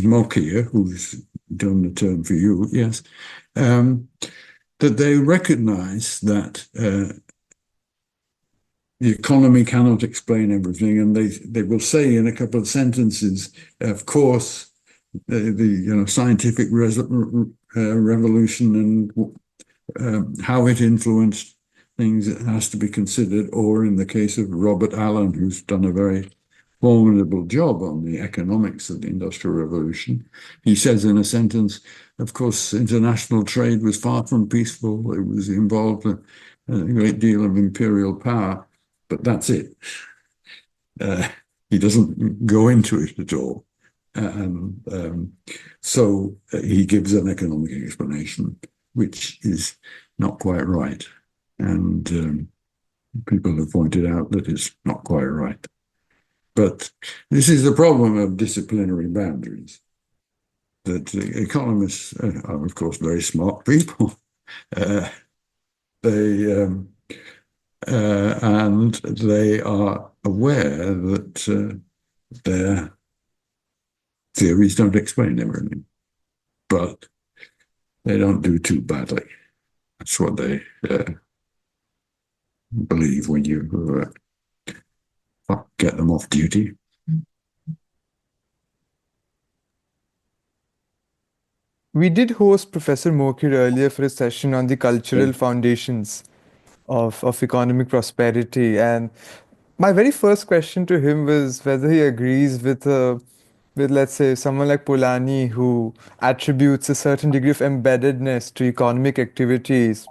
Mokia, who's done the term for you, yes, that they recognize that the economy cannot explain everything, and they will say in a couple of sentences, of course, the scientific revolution and how it influenced things has to be considered, or in the case of Robert Allen, who's done a very formidable job on the economics of the Industrial Revolution, he says in a sentence, of course, international trade was far from peaceful. It was involved in a great deal of imperial power, but that's it. He doesn't go into it at all. So he gives an economic explanation, which is not quite right. And people have pointed out that it's not quite right. But this is the problem of disciplinary boundaries, that economists are, of course, very smart people. They and they are aware that their theories don't explain everything, but they don't do too badly. That's what they believe when you get them off duty. We did host Professor Mokir earlier for a session on the cultural foundations of economic prosperity. And my very first question to him was whether he agrees with, let's say, someone like Polanyi, who attributes a certain degree of embeddedness to economic activities,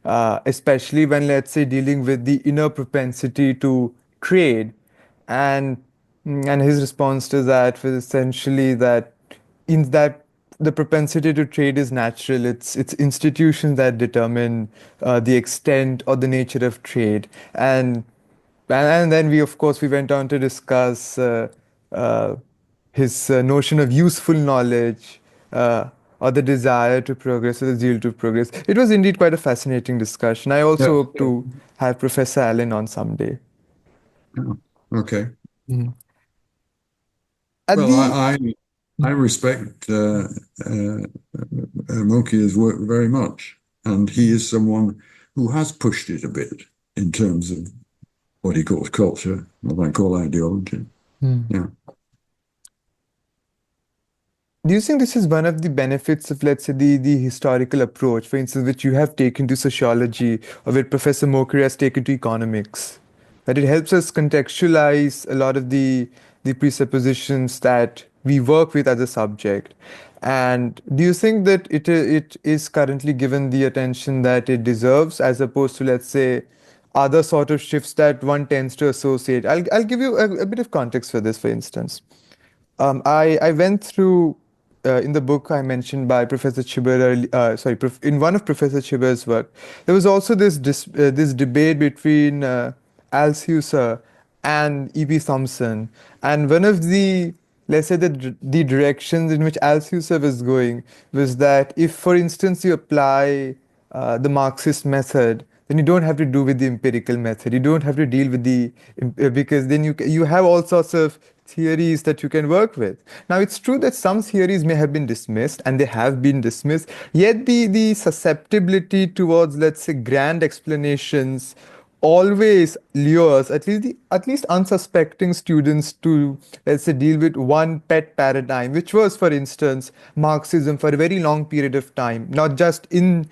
especially when, let's say, dealing with the inner propensity to trade. And and his response to that was essentially that in that the propensity to trade is natural. It's institutions that determine the extent or the nature of trade. And then we, of course, we went on to discuss uh, his notion of useful knowledge, or the desire to progress or the zeal to progress. It was indeed quite a fascinating discussion. I Yeah. also hope to have Professor Allen on someday. Okay. Mhm. At Well, the I respect Mokia's work very much, and he is someone who has pushed it a bit in terms of what he calls culture, what I call ideology. Yeah. Do you think this is one of the benefits of, let's say, the historical approach, for instance, which you have taken to sociology, or which Professor Mokri has taken to economics? That it helps us contextualize a lot of the presuppositions that we work with as a subject. And do you think that it is currently given the attention that it deserves, as opposed to, let's say, other sort of shifts that one tends to associate? I'll give you a bit of context for this, for instance. I went through in the book I mentioned by Professor Chiber, in one of Professor Chiber's work, there was also this debate between Althusser and E.P. Thompson, and one of the, let's say, the directions in which Althusser was going was that if, for instance, you apply the Marxist method, then you don't have to do with the empirical method. You don't have to deal with because then you have all sorts of theories that you can work with. Now, it's true that some theories may have been dismissed, and they have been dismissed, yet the susceptibility towards, let's say, grand explanations always lures at least unsuspecting students to, let's say, deal with one pet paradigm, which was, for instance, Marxism for a very long period of time, not just in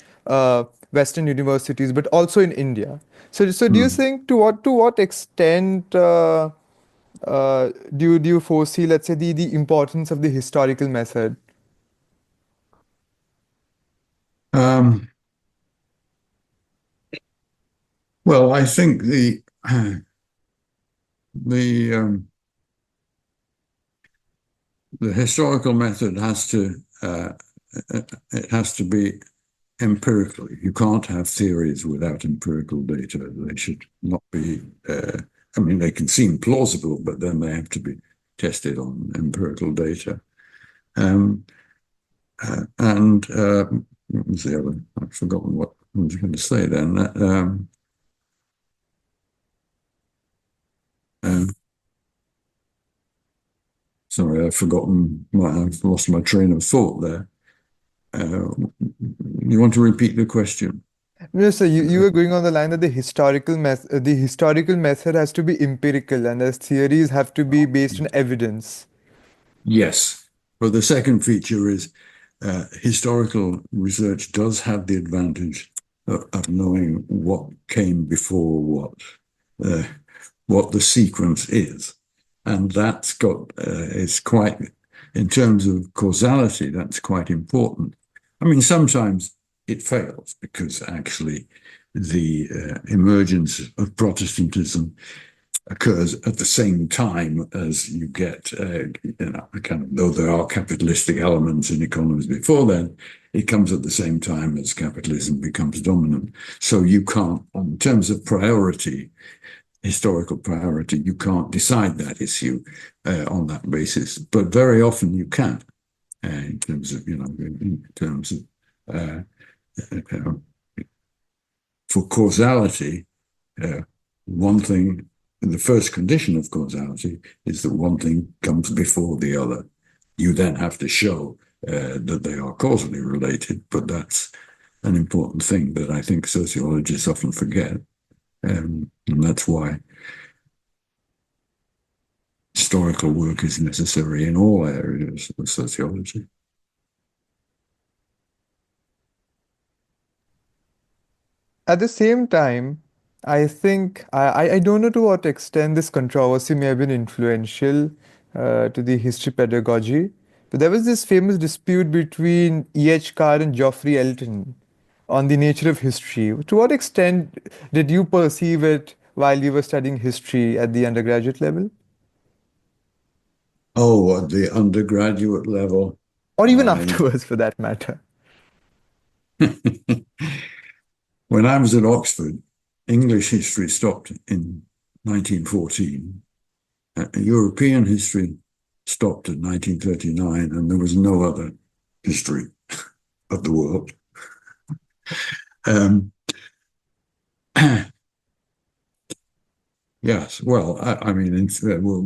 Western universities but also in India. So do you Hmm. think, to what extent do you foresee, let's say, the importance of the historical method? Um, well, I think the um, the historical method it has to be empirical. You can't have theories without empirical data. They should not be. I mean, they can seem plausible, but then they have to be tested on empirical data. Um, and what was the other? I've forgotten what I was going to say then. Uh, Sorry, I've lost my train of thought there. You want to repeat the question? No, so you were going on the line that the historical method has to be empirical, and as theories have to be based on evidence. Yes. Well, the second feature is historical research does have the advantage of knowing what came before uh, what the sequence is. And that's it's quite, in terms of causality, that's quite important. I mean, sometimes it fails because actually the emergence of Protestantism occurs at the same time as you get, kind of, though there are capitalistic elements in economies before then, it comes at the same time as capitalism becomes dominant. So you can't, in terms of priority, historical priority, you can't decide that issue on that basis. But very often you can, in terms of, uh, uh, for causality, one thing, the first condition of causality is that one thing comes before the other. You then have to show that they are causally related, but that's an important thing that I think sociologists often forget. And that's why historical work is necessary in all areas of sociology. At the same time, I think I don't know to what extent this controversy may have been influential to the history pedagogy, but there was this famous dispute between E.H. Carr and Geoffrey Elton on the nature of history. To what extent did you perceive it while you were studying history at the undergraduate level, Oh, at the undergraduate level, or even I afterwards, for that matter? when I was at Oxford, English history stopped in 1914. European history stopped in 1939, and there was no other history of the world. Um, yes, well, I mean,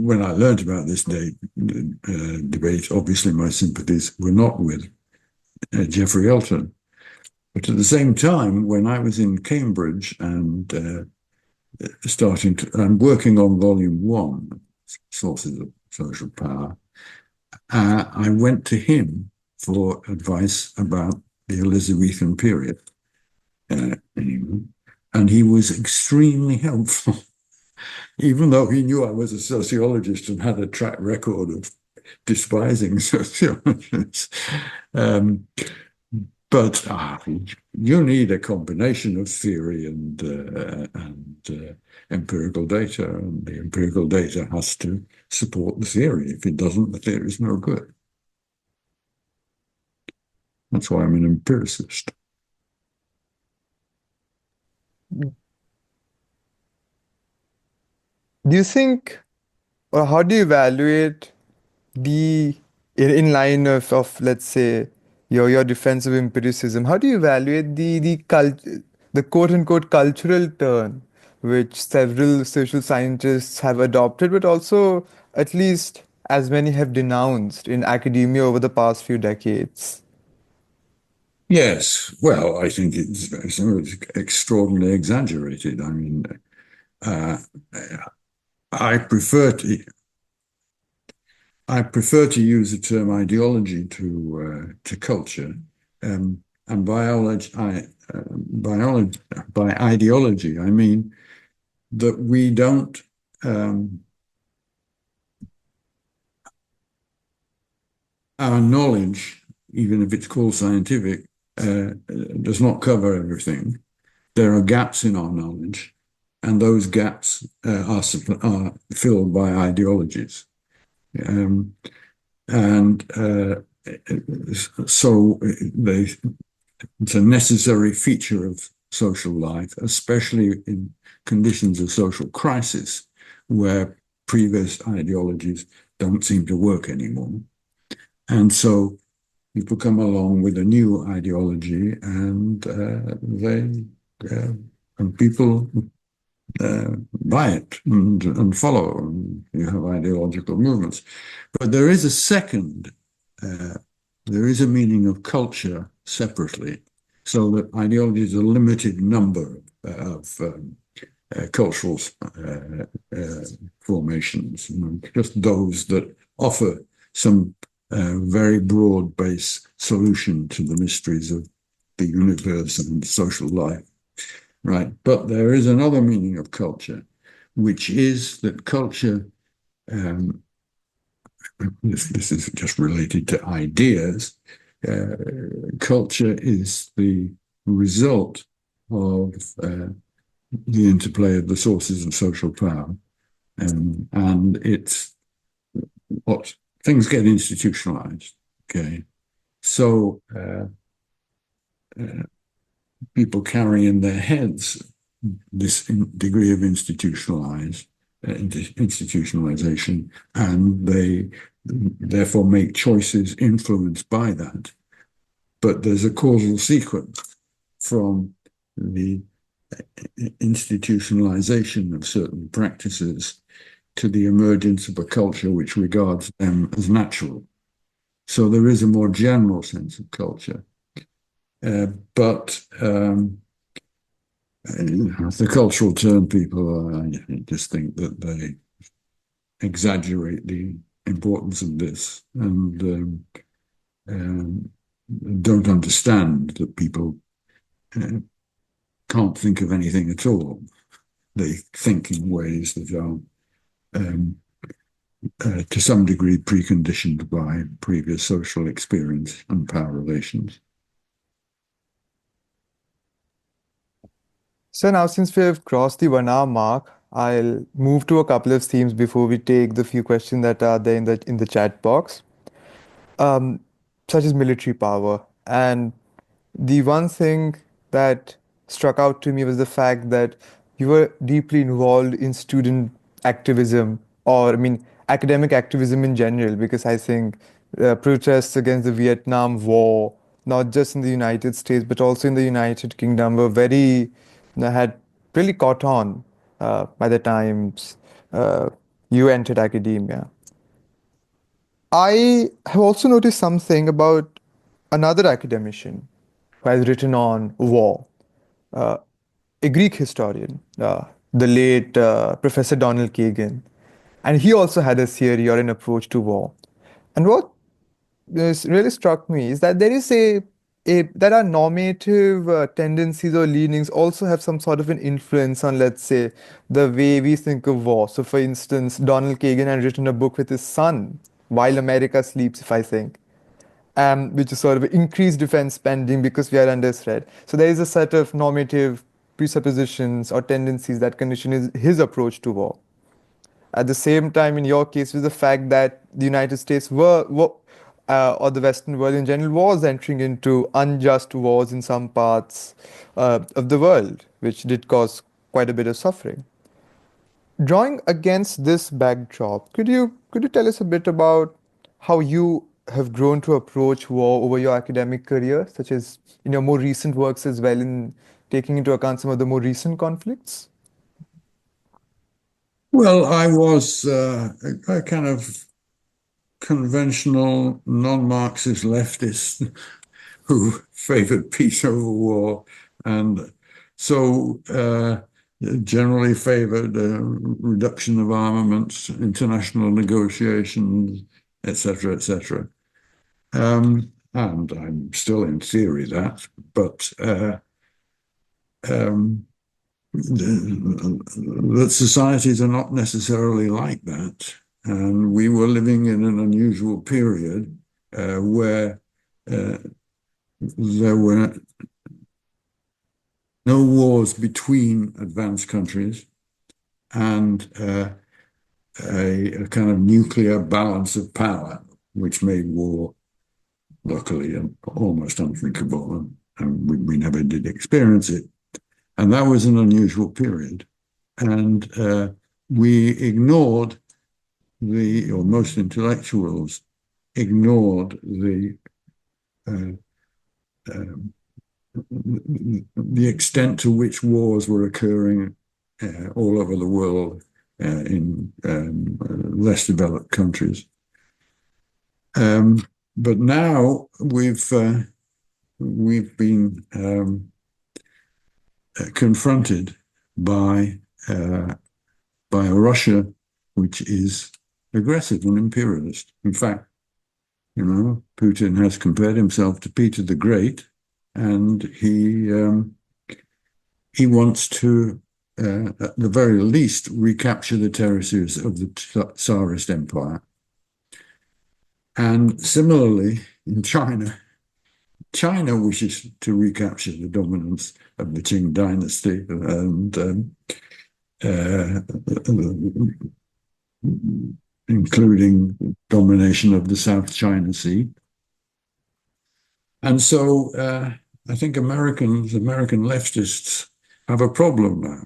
when I learned about this debate, obviously my sympathies were not with Geoffrey Elton. But at the same time, when I was in Cambridge and I'm working on volume 1, Sources of Social Power, I went to him for advice about the Elizabethan period. And he was extremely helpful, even though he knew I was a sociologist and had a track record of despising sociologists. Um, but you need a combination of theory and empirical data, and the empirical data has to support the theory. If it doesn't, the theory is no good. That's why I'm an empiricist. Do you think, or how do you evaluate the in line of let's say your defense of empiricism, how do you evaluate the quote unquote cultural turn which several social scientists have adopted, but also at least as many have denounced in academia over the past few decades? Yes, well, I think it's extraordinarily exaggerated. I mean, uh, I prefer to I prefer to use the term ideology to culture, and biology by ideology I mean that we don't our knowledge, even if it's called scientific, does not cover everything. There are gaps in our knowledge, and those gaps are filled by ideologies. Um, and so it's a necessary feature of social life, especially in conditions of social crisis, where previous ideologies don't seem to work anymore. And so people come along with a new ideology, and and people buy it and follow, and you have ideological movements. But uh, there is a meaning of culture separately, so that ideology is a limited number of cultural formations, just those that offer some very broad-based solution to the mysteries of the universe and social life. Right. But there is another meaning of culture, which is that culture, um, this is just related to ideas, uh, culture is the result of the interplay of the sources of social power. And it's what things get institutionalized. Okay. So people carry in their heads this degree of institutionalization, and they therefore make choices influenced by that. But there's a causal sequence from the institutionalization of certain practices to the emergence of a culture which regards them as natural. So there is a more general sense of culture. But the cultural turn people, I just think that they exaggerate the importance of this, and don't understand that people uh, can't think of anything at all. They think in ways that are, to some degree, preconditioned by previous social experience and power relations. So now, since we have crossed the 1 hour mark, I'll move to a couple of themes before we take the few questions that are there in the chat box, um, such as military power. And the one thing that struck out to me was the fact that you were deeply involved in student activism, or I mean, academic activism in general, because I think protests against the Vietnam War, not just in the United States, but also in the United Kingdom, were had really caught on by the times you entered academia. I have also noticed something about another academician who has written on war, uh, a Greek historian, the late Professor Donald Kagan. And he also had a theory or an approach to war. And what really struck me is that there are normative tendencies or leanings also have some sort of an influence on, let's say, the way we think of war. So, for instance, Donald Kagan had written a book with his son, While America Sleeps, if I think, which is sort of increased defense spending because we are under threat. So there is a set of normative presuppositions or tendencies that condition his approach to war. At the same time, in your case, was the fact that the United States were or the Western world in general was entering into unjust wars in some parts of the world, which did cause quite a bit of suffering. Drawing against this backdrop, could you tell us a bit about how you have grown to approach war over your academic career, such as in your more recent works as well, in taking into account some of the more recent conflicts? Well, I was a kind of conventional non-Marxist leftist who favored peace over war, and so generally favored reduction of armaments, international negotiations, etc., etc. And I'm still in theory that, but um, that societies are not necessarily like that. And we were living in an unusual period where there were no wars between advanced countries and a kind of nuclear balance of power, which made war luckily almost unthinkable. And we never did experience it. And that was an unusual period. And we ignored or most intellectuals ignored uh, the extent to which wars were occurring all over the world in less developed countries. But now we've been confronted by a Russia which is aggressive and imperialist. In fact, Putin has compared himself to Peter the Great, and he wants to, at the very least, recapture the territories of the Tsarist Empire. And similarly, in China wishes to recapture the dominance of the Qing dynasty and including domination of the South China Sea. And so I think American leftists have a problem now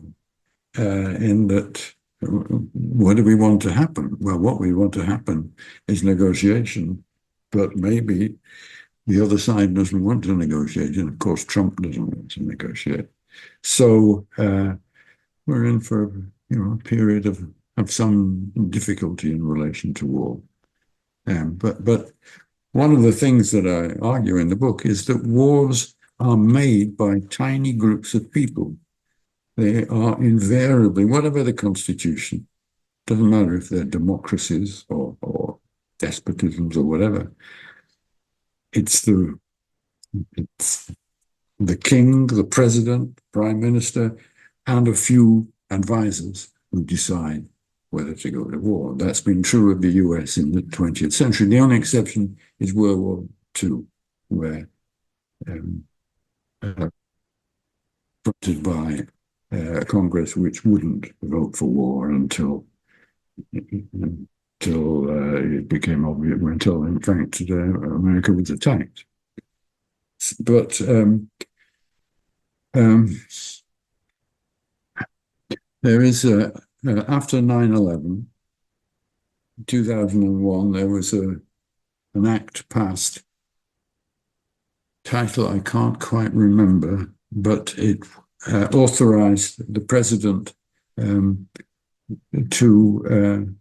in that what do we want to happen? Well, what we want to happen is negotiation, but maybe the other side doesn't want to negotiate, and of course Trump doesn't want to negotiate. So we're in for a period of some difficulty in relation to war. But one of the things that I argue in the book is that wars are made by tiny groups of people. They are invariably, whatever the constitution, doesn't matter if they're democracies or despotisms or whatever, it's the king, the president, prime minister, and a few advisors who decide whether to go to war. That's been true of the US in the 20th century. The only exception is World War II, where fronted by a Congress which wouldn't vote for war until it became obvious, until in fact America was attacked. But there is after 9/11, 2001, there was an act passed, title I can't quite remember, but it authorized the president to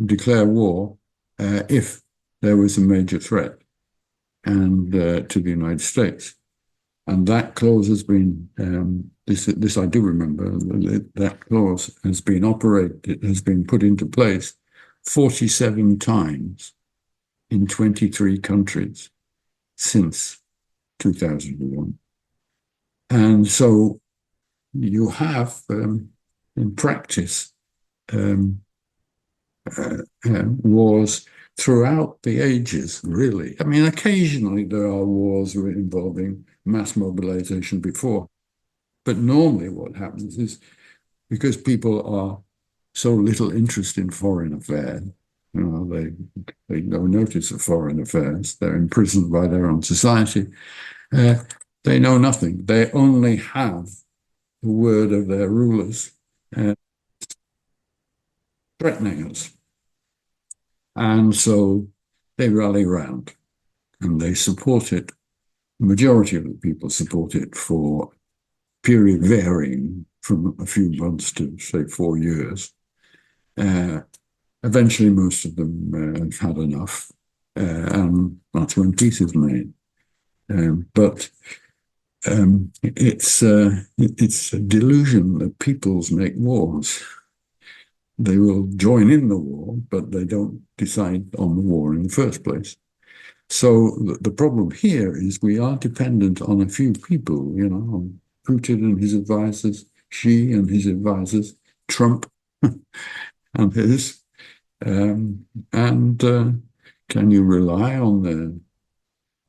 declare war if there was a major threat and to the United States. And that clause has been, this I do remember, that clause has been put into place 47 times in 23 countries since 2001. And so you have, in practice, wars throughout the ages, really. I mean, occasionally there are wars involving mass mobilization before, but normally what happens is because people are so little interested in foreign affairs, They no notice of foreign affairs. They're imprisoned by their own society. They know nothing. They only have the word of their rulers threatening us. And so they rally round and they support it. The majority of the people support it for a period varying from a few months to, say, 4 years. Eventually, most of them have had enough, and that's when peace is made. But it's a delusion that peoples make wars. They will join in the war, but they don't decide on the war in the first place. So the problem here is we are dependent on a few people, on Putin and his advisors, Xi and his advisors, Trump and his. And can you rely on their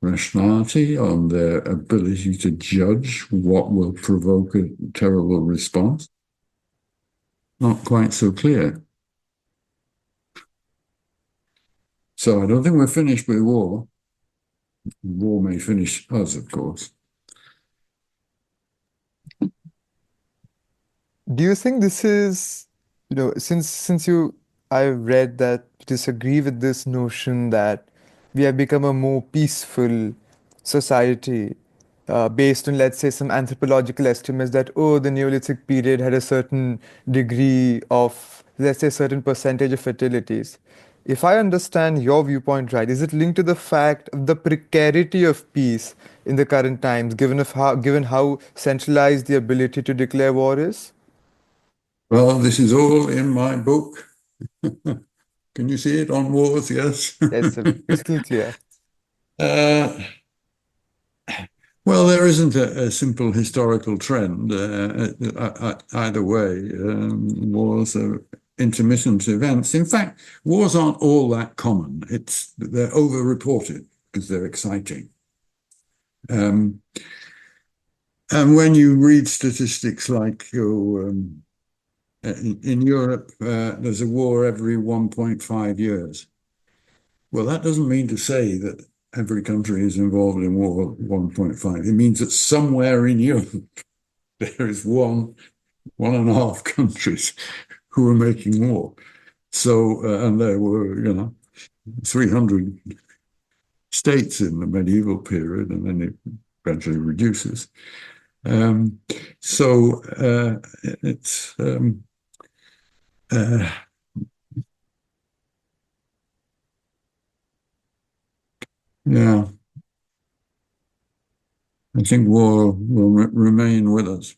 rationality, on their ability to judge what will provoke a terrible response? Not quite so clear. So I don't think we're finished with war. War may finish us, of course. Do you think this is, I've read that you disagree with this notion that we have become a more peaceful society based on, let's say, some anthropological estimates that, oh, the Neolithic period had a certain degree of, let's say, certain percentage of fatalities. If I understand your viewpoint right, is it linked to the fact of the precarity of peace in the current times, given how centralized the ability to declare war is? Well, this is all in my book. Can you see it on wars? Yes. Yes, crystal clear. uh, well, there isn't a simple historical trend either way. Wars are intermittent events. In fact, wars aren't all that common. They're over-reported because they're exciting. And when you read statistics like in Europe, there's a war every 1.5 years. Well, that doesn't mean to say that every country is involved in war 1.5. It means that somewhere in Europe there is one and a half countries who are making war. So, and there were, 300 states in the medieval period, and then it gradually reduces. So it's yeah, I think war will remain with us,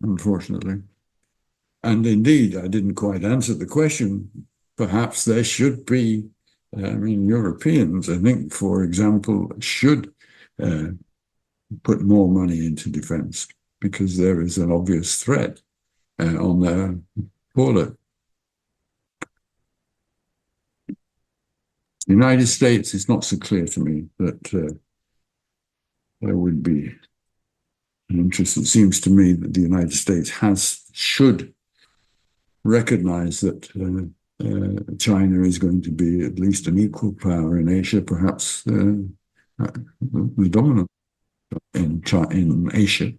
unfortunately. And indeed, I didn't quite answer the question. Perhaps there should be, Europeans, I think, for example, should put more money into defense because there is an obvious threat on their border. The United States, it's not so clear to me that there would be an interest. It seems to me that the United States should recognize that China is going to be at least an equal power in Asia, perhaps the dominant in Asia.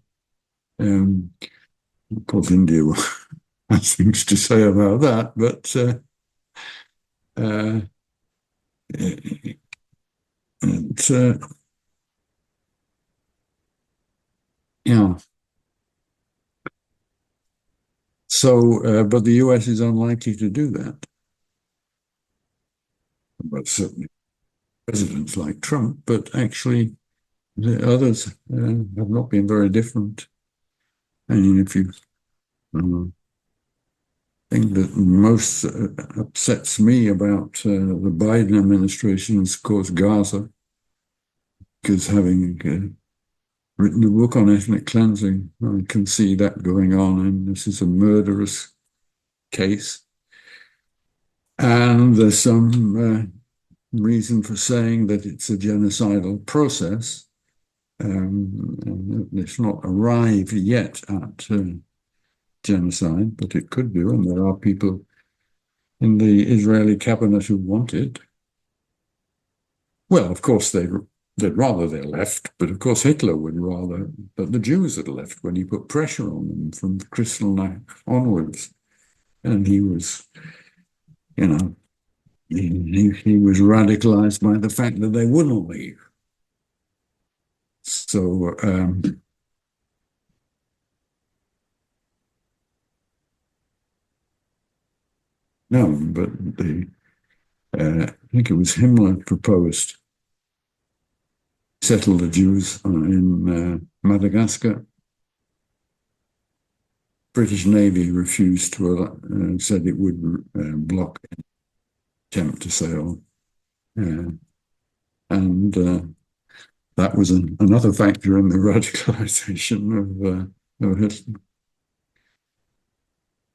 Of course, India has things to say about that, but yeah. So, but the US is unlikely to do that. But certainly presidents like Trump, but actually the others have not been very different. I mean, if you thing that most upsets me about the Biden administration is, of course, Gaza, because having written a book on ethnic cleansing, I can see that going on, and this is a murderous case. And there's some reason for saying that it's a genocidal process. And it's not arrived yet at genocide, but it could do, and there are people in the Israeli cabinet who wanted. Well, of course, they'd rather they left, but of course Hitler would rather that the Jews had left when he put pressure on them from Kristallnacht onwards. And he was, you know, he was radicalized by the fact that they wouldn't leave. So no, but I think it was Himmler proposed settle the Jews in Madagascar. British Navy refused to said it would block an attempt to sail, and that was another factor in the radicalization of Hitler.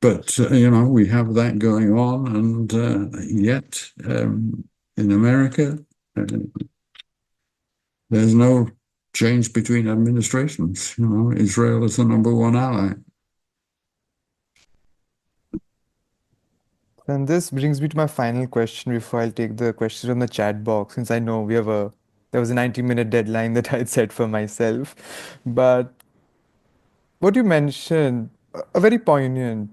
But you know, we have that going on, and yet in America, there's no change between administrations. You know, Israel is the #1 ally. And this brings me to my final question before I'll take the question from the chat box, since I know there was a 90-minute deadline that I'd set for myself. But what you mentioned, a very poignant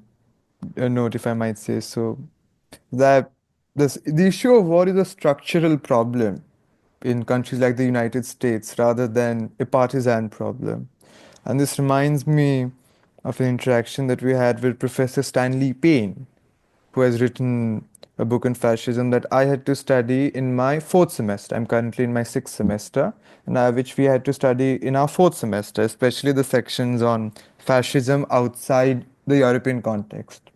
note, if I might say so, that the issue of war is a structural problem in countries like the United States rather than a partisan problem. And this reminds me of an interaction that we had with Professor Stanley Payne, who has written a book on fascism that I had to study in my fourth semester. I'm currently in my sixth semester, and which we had to study in our fourth semester, especially the sections on fascism outside the European context.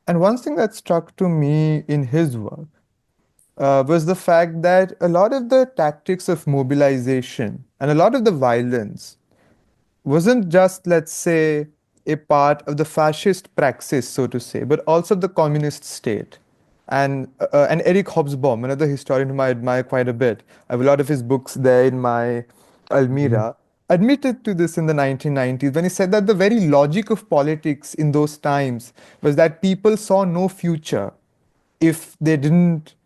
And one thing that struck to me in his work was the fact that a lot of the tactics of mobilization and a lot of the violence wasn't just, let's say, a part of the fascist praxis, so to say, but also the communist state. And Eric Hobsbawm, another historian whom I admire quite a bit, I have a lot of his books there in my Almira, admitted to this in the 1990s when he said that the very logic of politics in those times was that people saw no future if they didn't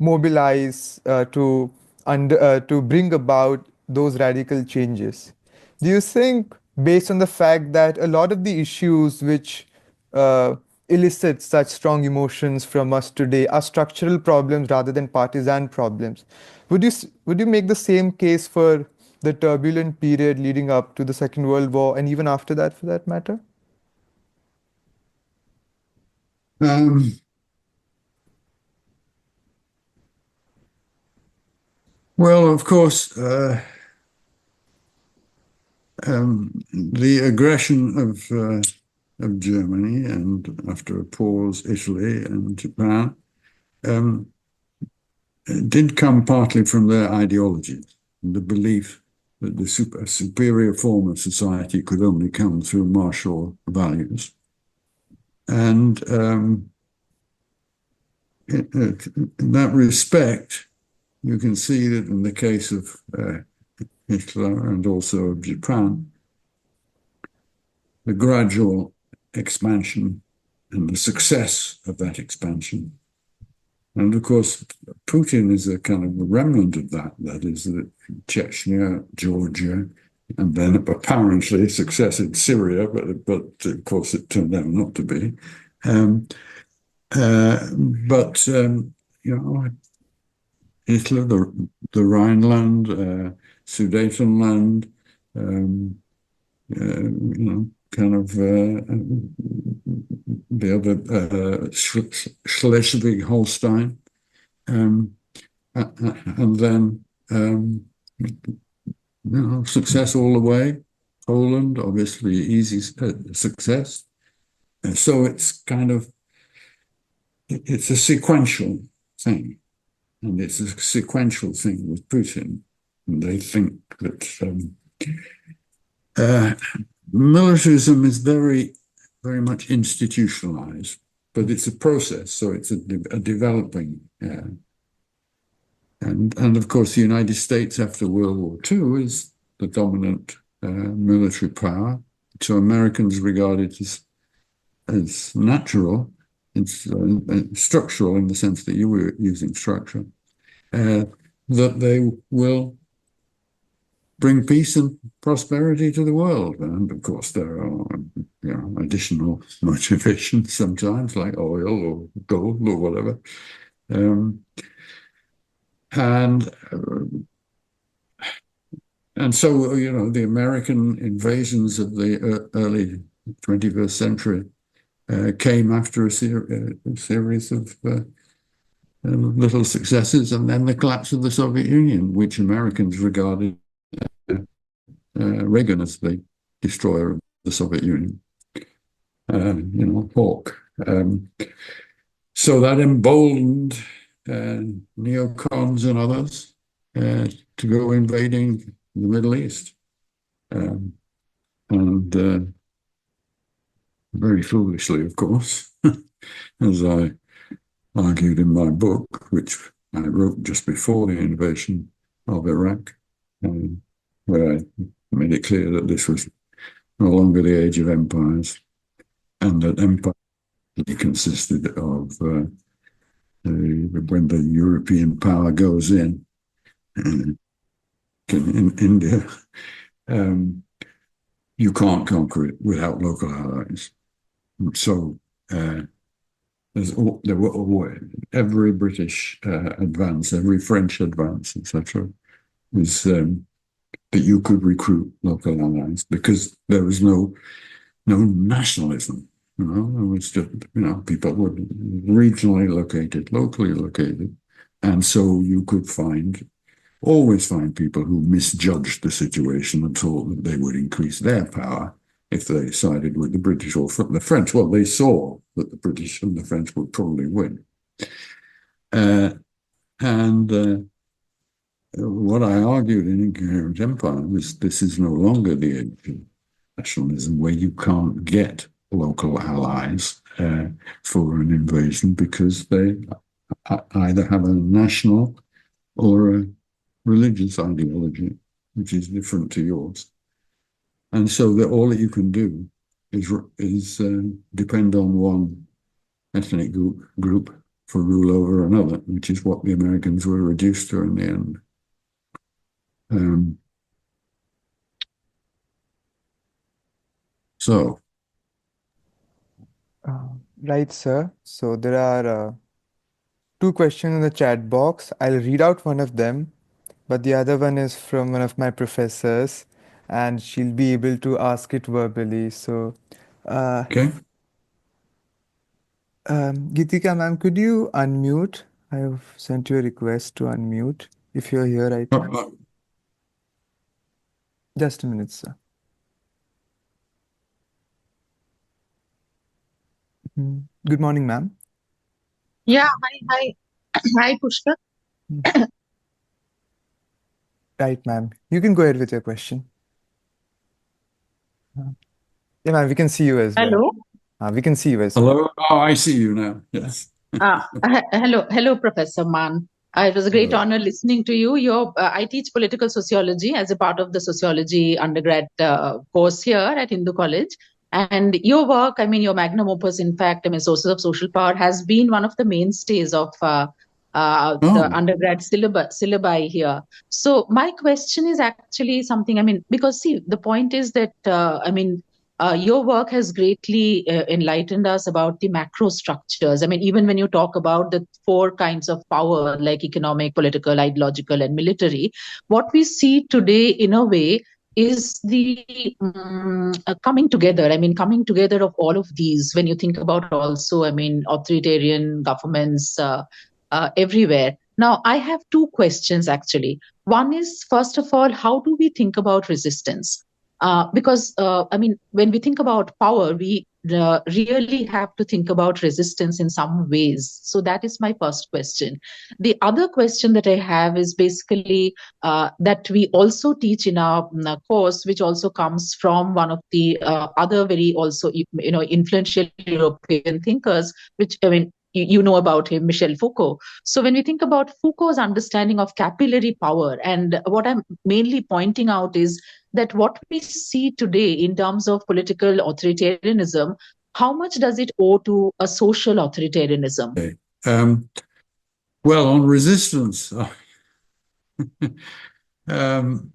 mobilize to bring about those radical changes. Do you think, based on the fact that a lot of the issues which uh, elicit such strong emotions from us today are structural problems rather than partisan problems, would you make the same case for the turbulent period leading up to the Second World War and even after that, for that matter? Well, of course, the aggression of Germany and after a pause, Italy and Japan did come partly from their ideology, the belief that the superior form of society could only come through martial values. And in that respect, you can see that in the case of Hitler and also of Japan, the gradual expansion and the success of that expansion. And of course, Putin is a kind of a remnant of that. That is, that Chechnya, Georgia, and then apparently success in Syria, but of course it turned out not to be. You know, Hitler, the Rhineland, Sudetenland, you know, kind of the other Schleswig-Holstein, and then you know, success all the way. Poland, obviously, easy success. And so it's kind of it's a sequential thing, and it's a sequential thing with Putin. And they think that militarism is very, very much institutionalized, but it's a process, so it's a developing. And of course, the United States after World War II is the dominant military power. So Americans regard it as natural it's structural in the sense that you were using structure, that they will bring peace and prosperity to the world. And of course, there are additional motivations sometimes, like oil or gold or whatever. And so, the American invasions of the early 21st century came after a series of little successes, and then the collapse of the Soviet Union, which Americans regarded Reagan as the destroyer of the Soviet Union, hawk. So that emboldened neocons and others to go invading the Middle East. And very foolishly, of course, as I argued in my book, which I wrote just before the invasion of Iraq, where I made it clear that this was no longer the age of empires, and that empire consisted of when the European power goes in India, you can't conquer it without local allies. So every British advance, every French advance, etc., was that you could recruit local allies because there was no nationalism. It was just people were regionally located, locally located, and so you could always find people who misjudged the situation and thought that they would increase their power if they sided with the British or the French. Well, they saw that the British and the French would probably win. What I argued in Incoherent Empire was this is no longer the age of nationalism where you can't get local allies for an invasion because they either have a national or a religious ideology, which is different to yours. And so that all that you can do is depend on one ethnic group for rule over another, which is what the Americans were reduced to in the end. Right, sir. So there are two questions in the chat box. I'll read out one of them, but the other one is from one of my professors, and she'll be able to ask it verbally. So, Okay. Gitika ma'am, could you unmute? I've sent you a request to unmute if you're here right now. Just a minute, sir. Good morning, ma'am. Yeah, hi, Pushpa. Right, ma'am. You can go ahead with your question. Yeah, ma'am, we can see you as well. Hello. We can see you as well. Hello. Oh, I see you now. Yes. Hello, Professor Mann. It was a great Hello. honor listening to you. I teach political sociology as a part of the sociology undergrad course here at Hindu College. And your work, your magnum opus, in fact, Sources of Social Power, has been one of the mainstays of the undergrad syllabi here. So my question is actually something, because see, the point is that, your work has greatly enlightened us about the macro structures. Even when you talk about the four kinds of power, like economic, political, ideological, and military, what we see today, in a way, is the coming together. Coming together of all of these. When you think about also, authoritarian governments everywhere. Now, I have two questions actually. One is, first of all, how do we think about resistance? Because when we think about power, we really have to think about resistance in some ways. So that is my first question. The other question that I have is basically that we also teach in our course, which also comes from one of the other very also influential European thinkers, which you know about him, Michel Foucault. So when we think about Foucault's understanding of capillary power, and what I'm mainly pointing out is that what we see today in terms of political authoritarianism how much does it owe to a social authoritarianism? Okay. Well, on resistance, um,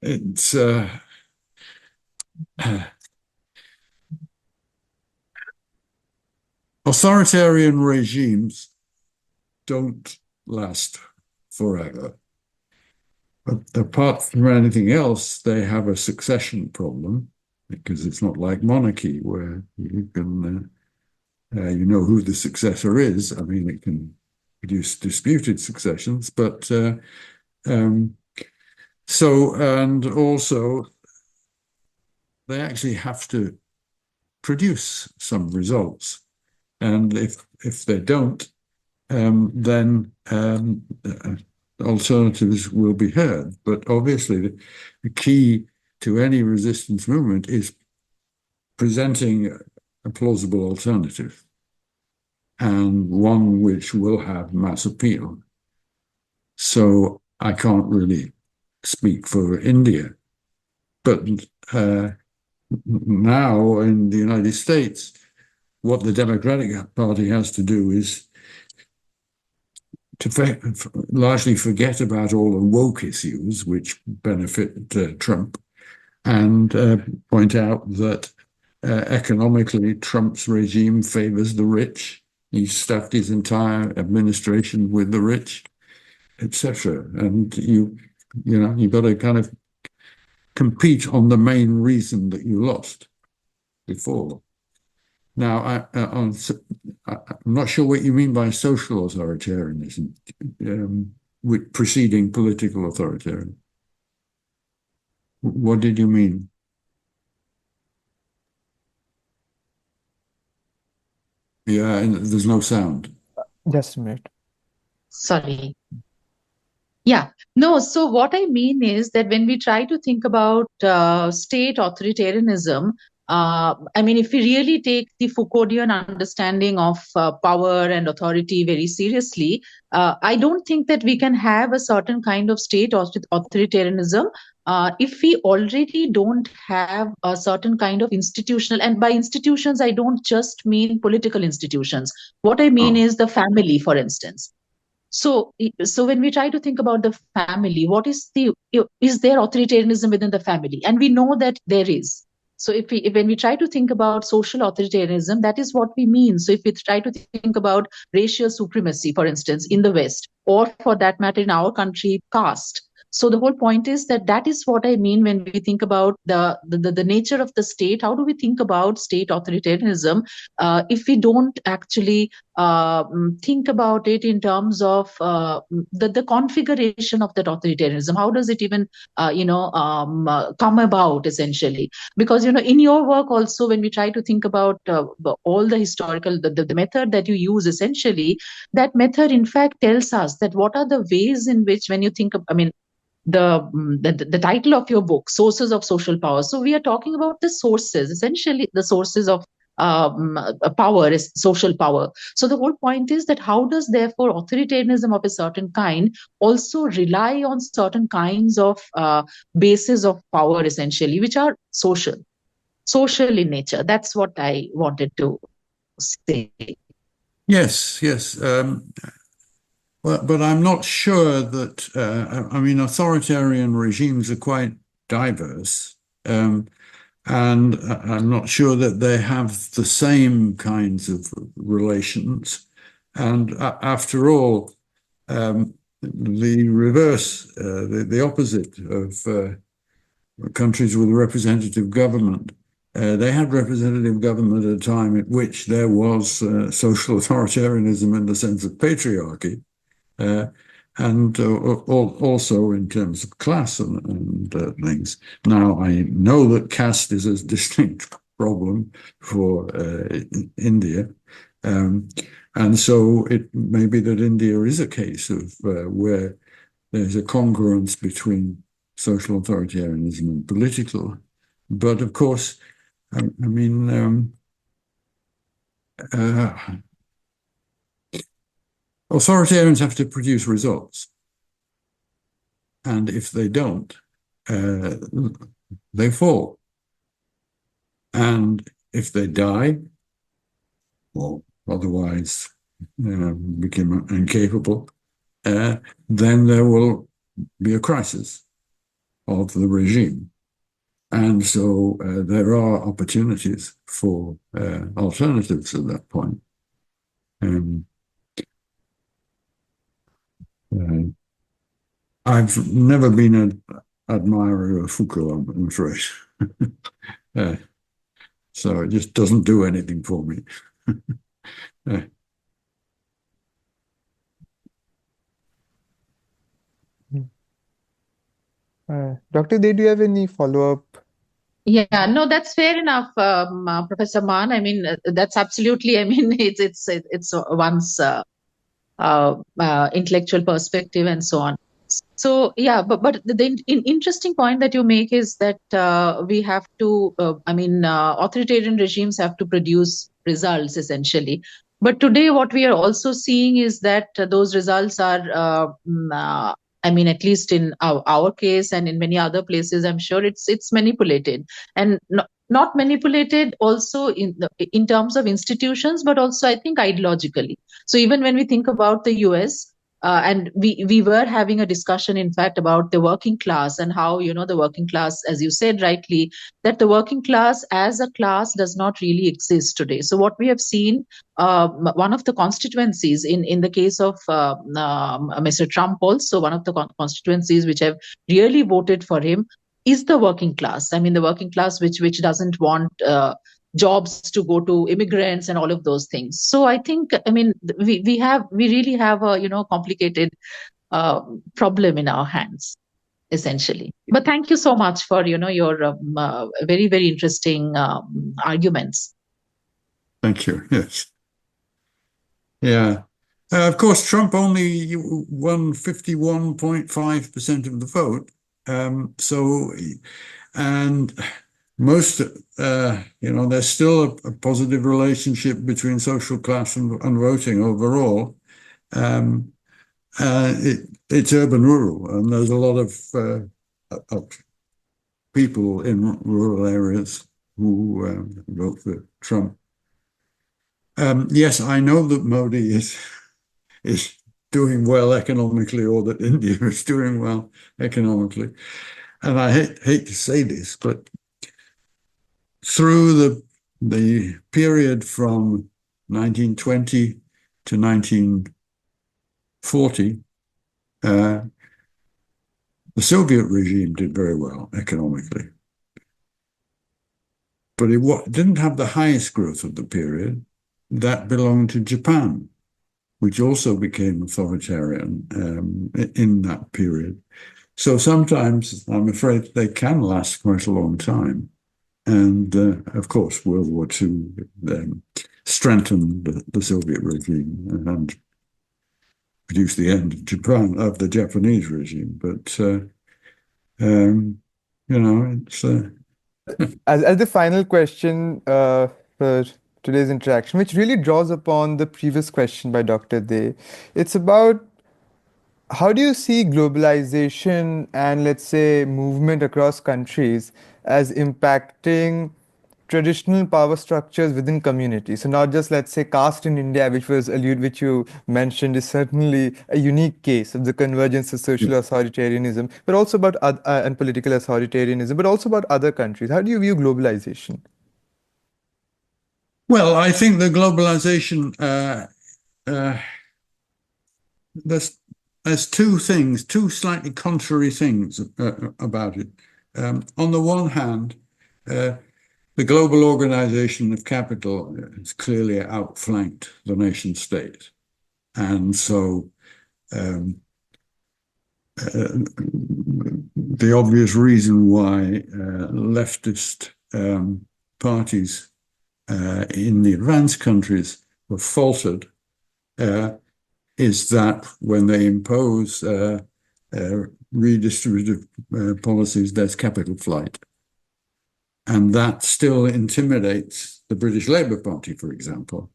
it's authoritarian regimes don't last forever. But apart from anything else, they have a succession problem because it's not like monarchy where you can, you know who the successor is. I mean, it can produce disputed successions, but so, and also they actually have to produce some results. And if they don't, then alternatives will be heard. But obviously, the key to any resistance movement is presenting a plausible alternative and one which will have mass appeal. So I can't really speak for India, but now in the United States, what the Democratic Party has to do is to largely forget about all the woke issues which benefit Trump and point out that economically Trump's regime favors the rich. He stuffed his entire administration with the rich, etc. And you've got to kind of compete on the main reason that you lost before. Now, I'm not sure what you mean by social authoritarianism, with preceding political authoritarianism. What did you mean? Yeah, and there's no sound. Just a minute. Sorry. Yeah, no. So what I mean is that when we try to think about state authoritarianism, I mean, if we really take the Foucauldian understanding of power and authority very seriously, I don't think that we can have a certain kind of state authoritarianism if we already don't have a certain kind of institutional, and by institutions, I don't just mean political institutions. What I mean is the family, for instance. So when we try to think about the family, what is is there authoritarianism within the family? And we know that there is. So when we try to think about social authoritarianism, that is what we mean. So if we try to think about racial supremacy, for instance, in the West, or for that matter in our country, caste. So the whole point is that is what I mean when we think about the nature of the state. How do we think about state authoritarianism if we don't actually think about it in terms of the configuration of that authoritarianism? How does it even come about, essentially? Because in your work also, when we try to think about all the historical the method that you use, essentially that method in fact tells us that what are the ways in which, when you think of, I mean, the title of your book, Sources of Social Power. So we are talking about the sources, essentially the sources of power is social power. So the whole point is that how does therefore authoritarianism of a certain kind also rely on certain kinds of bases of power, essentially, which are social in nature. That's what I wanted to say. Yes. Well, but I'm not sure that, I mean, authoritarian regimes are quite diverse. And I'm not sure that they have the same kinds of relations. And after all, the reverse, the opposite of countries with representative government, they had representative government at a time at which there was social authoritarianism in the sense of patriarchy. And also in terms of class and things. Now, I know that caste is a distinct problem for India. And so it may be that India is a case of where there's a congruence between social authoritarianism and political. But of course, I mean, authoritarians have to produce results. And if they don't, they fall. And if they die or otherwise become incapable, then there will be a crisis of the regime. And so there are opportunities for alternatives at that point. I've never been an admirer of Foucault, I'm afraid. So it just doesn't do anything for me. Dr. Day, do you have any follow-up? Yeah, no, that's fair enough, Professor Mann. I mean, that's absolutely. I mean, it's one's intellectual perspective and so on. So yeah, but the interesting point that you make is that we have to. Authoritarian regimes have to produce results essentially. But today, what we are also seeing is that those results are. At least in our case and in many other places, I'm sure it's manipulated, and not manipulated also in terms of institutions, but also I think ideologically. So even when we think about the US, and we were having a discussion, in fact, about the working class and how, the working class, as you said rightly, that the working class as a class does not really exist today. So what we have seen, one of the constituencies in the case of Mr. Trump, also one of the constituencies which have really voted for him is the working class. I mean, the working class which doesn't want jobs to go to immigrants and all of those things. So I think, we really have a complicated problem in our hands, essentially. But thank you so much for your very, very interesting arguments. Thank you. Yes. Yeah. Of course, Trump only won 51.5% of the vote. And most, there's still a positive relationship between social class and voting overall. It's urban-rural, and there's a lot of people in rural areas who vote for Trump. Yes, I know that Modi is doing well economically, or that India is doing well economically. And I hate to say this, but through the period from 1920 to 1940, the Soviet regime did very well economically. But it didn't have the highest growth of the period. That belonged to Japan, which also became authoritarian in that period. So sometimes, I'm afraid, they can last quite a long time. And of course, World War II strengthened the Soviet regime and produced the end of the Japanese regime. But it's as the final question for today's interaction, which really draws upon the previous question by Dr. Day. It's about how do you see globalization and, let's say, movement across countries as impacting traditional power structures within communities? So not just, let's say, caste in India, which you mentioned, is certainly a unique case of the convergence of social authoritarianism, but also about and political authoritarianism, but also about other countries. How do you view globalization? Well, I think the globalization, there's two slightly contrary things about it. On the one hand, the global organization of capital has clearly outflanked the nation state. And so the obvious reason why leftist parties in the advanced countries were faltered is that when they impose redistributive policies, there's capital flight. And that still intimidates the British Labour Party, for example.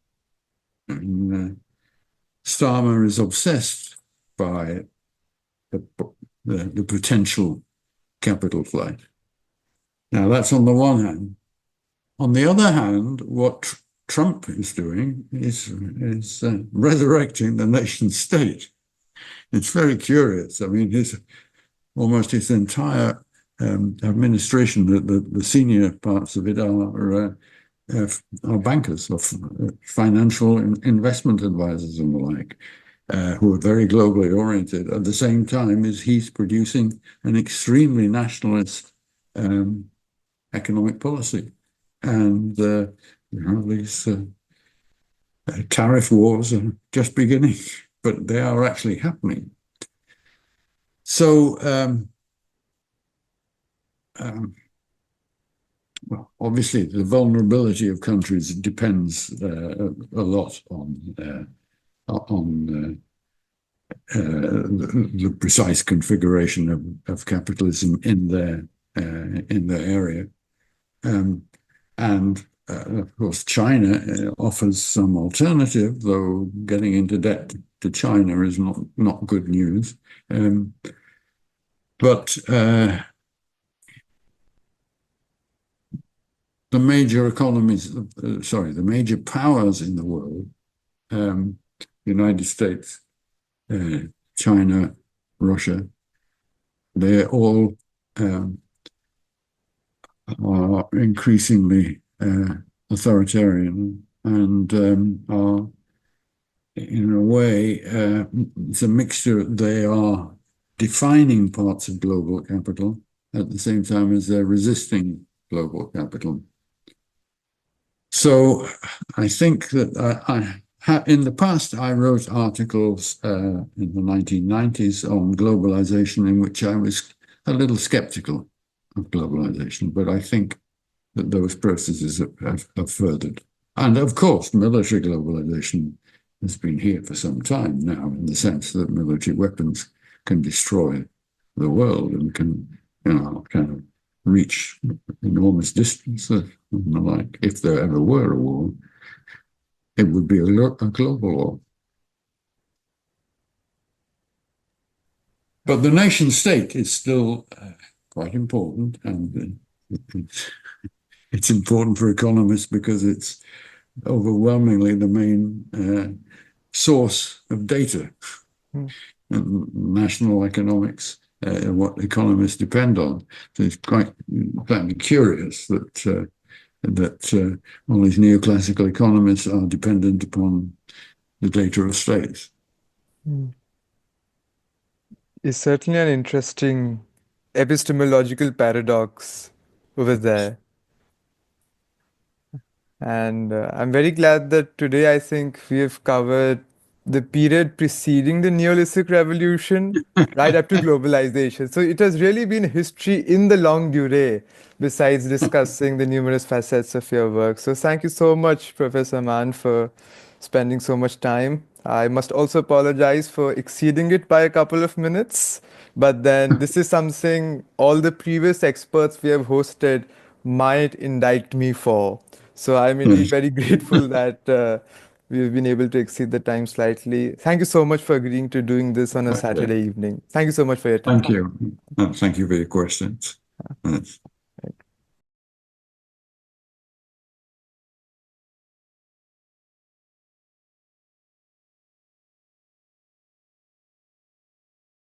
And Starmer is obsessed by the potential capital flight. Now, that's on the one hand. On the other hand, what Trump is doing is resurrecting the nation state. It's very curious. I mean, almost his entire administration, the senior parts of it are bankers, or financial investment advisors and the like, who are very globally oriented. At the same time, as he's producing an extremely nationalist economic policy. And these tariff wars are just beginning, but they are actually happening. So, well, obviously, the vulnerability of countries depends a lot on the precise configuration of capitalism in their area. And of course, China offers some alternative, though getting into debt to China is not good news. But the major economies, the major powers in the world, United States, China, Russia, they're all are increasingly authoritarian and are, in a way, it's a mixture. They are defining parts of global capital at the same time as they're resisting global capital. So I think that in the past, I wrote articles in the 1990s on globalization in which I was a little skeptical of globalization, but I think that those processes have furthered. And of course, military globalization has been here for some time now, in the sense that military weapons can destroy the world and can, kind of reach enormous distances and the like. If there ever were a war, it would be a global war. But the nation state is still quite important, and it's important for economists because it's overwhelmingly the main source of data. And national economics, what economists depend on. So it's quite curious that all these neoclassical economists are dependent upon the data of states. It's certainly an interesting epistemological paradox over there. And I'm very glad that today I think we have covered the period preceding the Neolithic Revolution right up to globalization. So it has really been history in the longue durée, besides discussing the numerous facets of your work. So thank you so much, Professor Mann, for spending so much time. I must also apologize for exceeding it by a couple of minutes, but then this is something all the previous experts we have hosted might indict me for. So I'm indeed very grateful that we've been able to exceed the time slightly. Thank you so much for agreeing to doing this on a Saturday evening. Thank you so much for your time. Thank you. Thank you for your questions.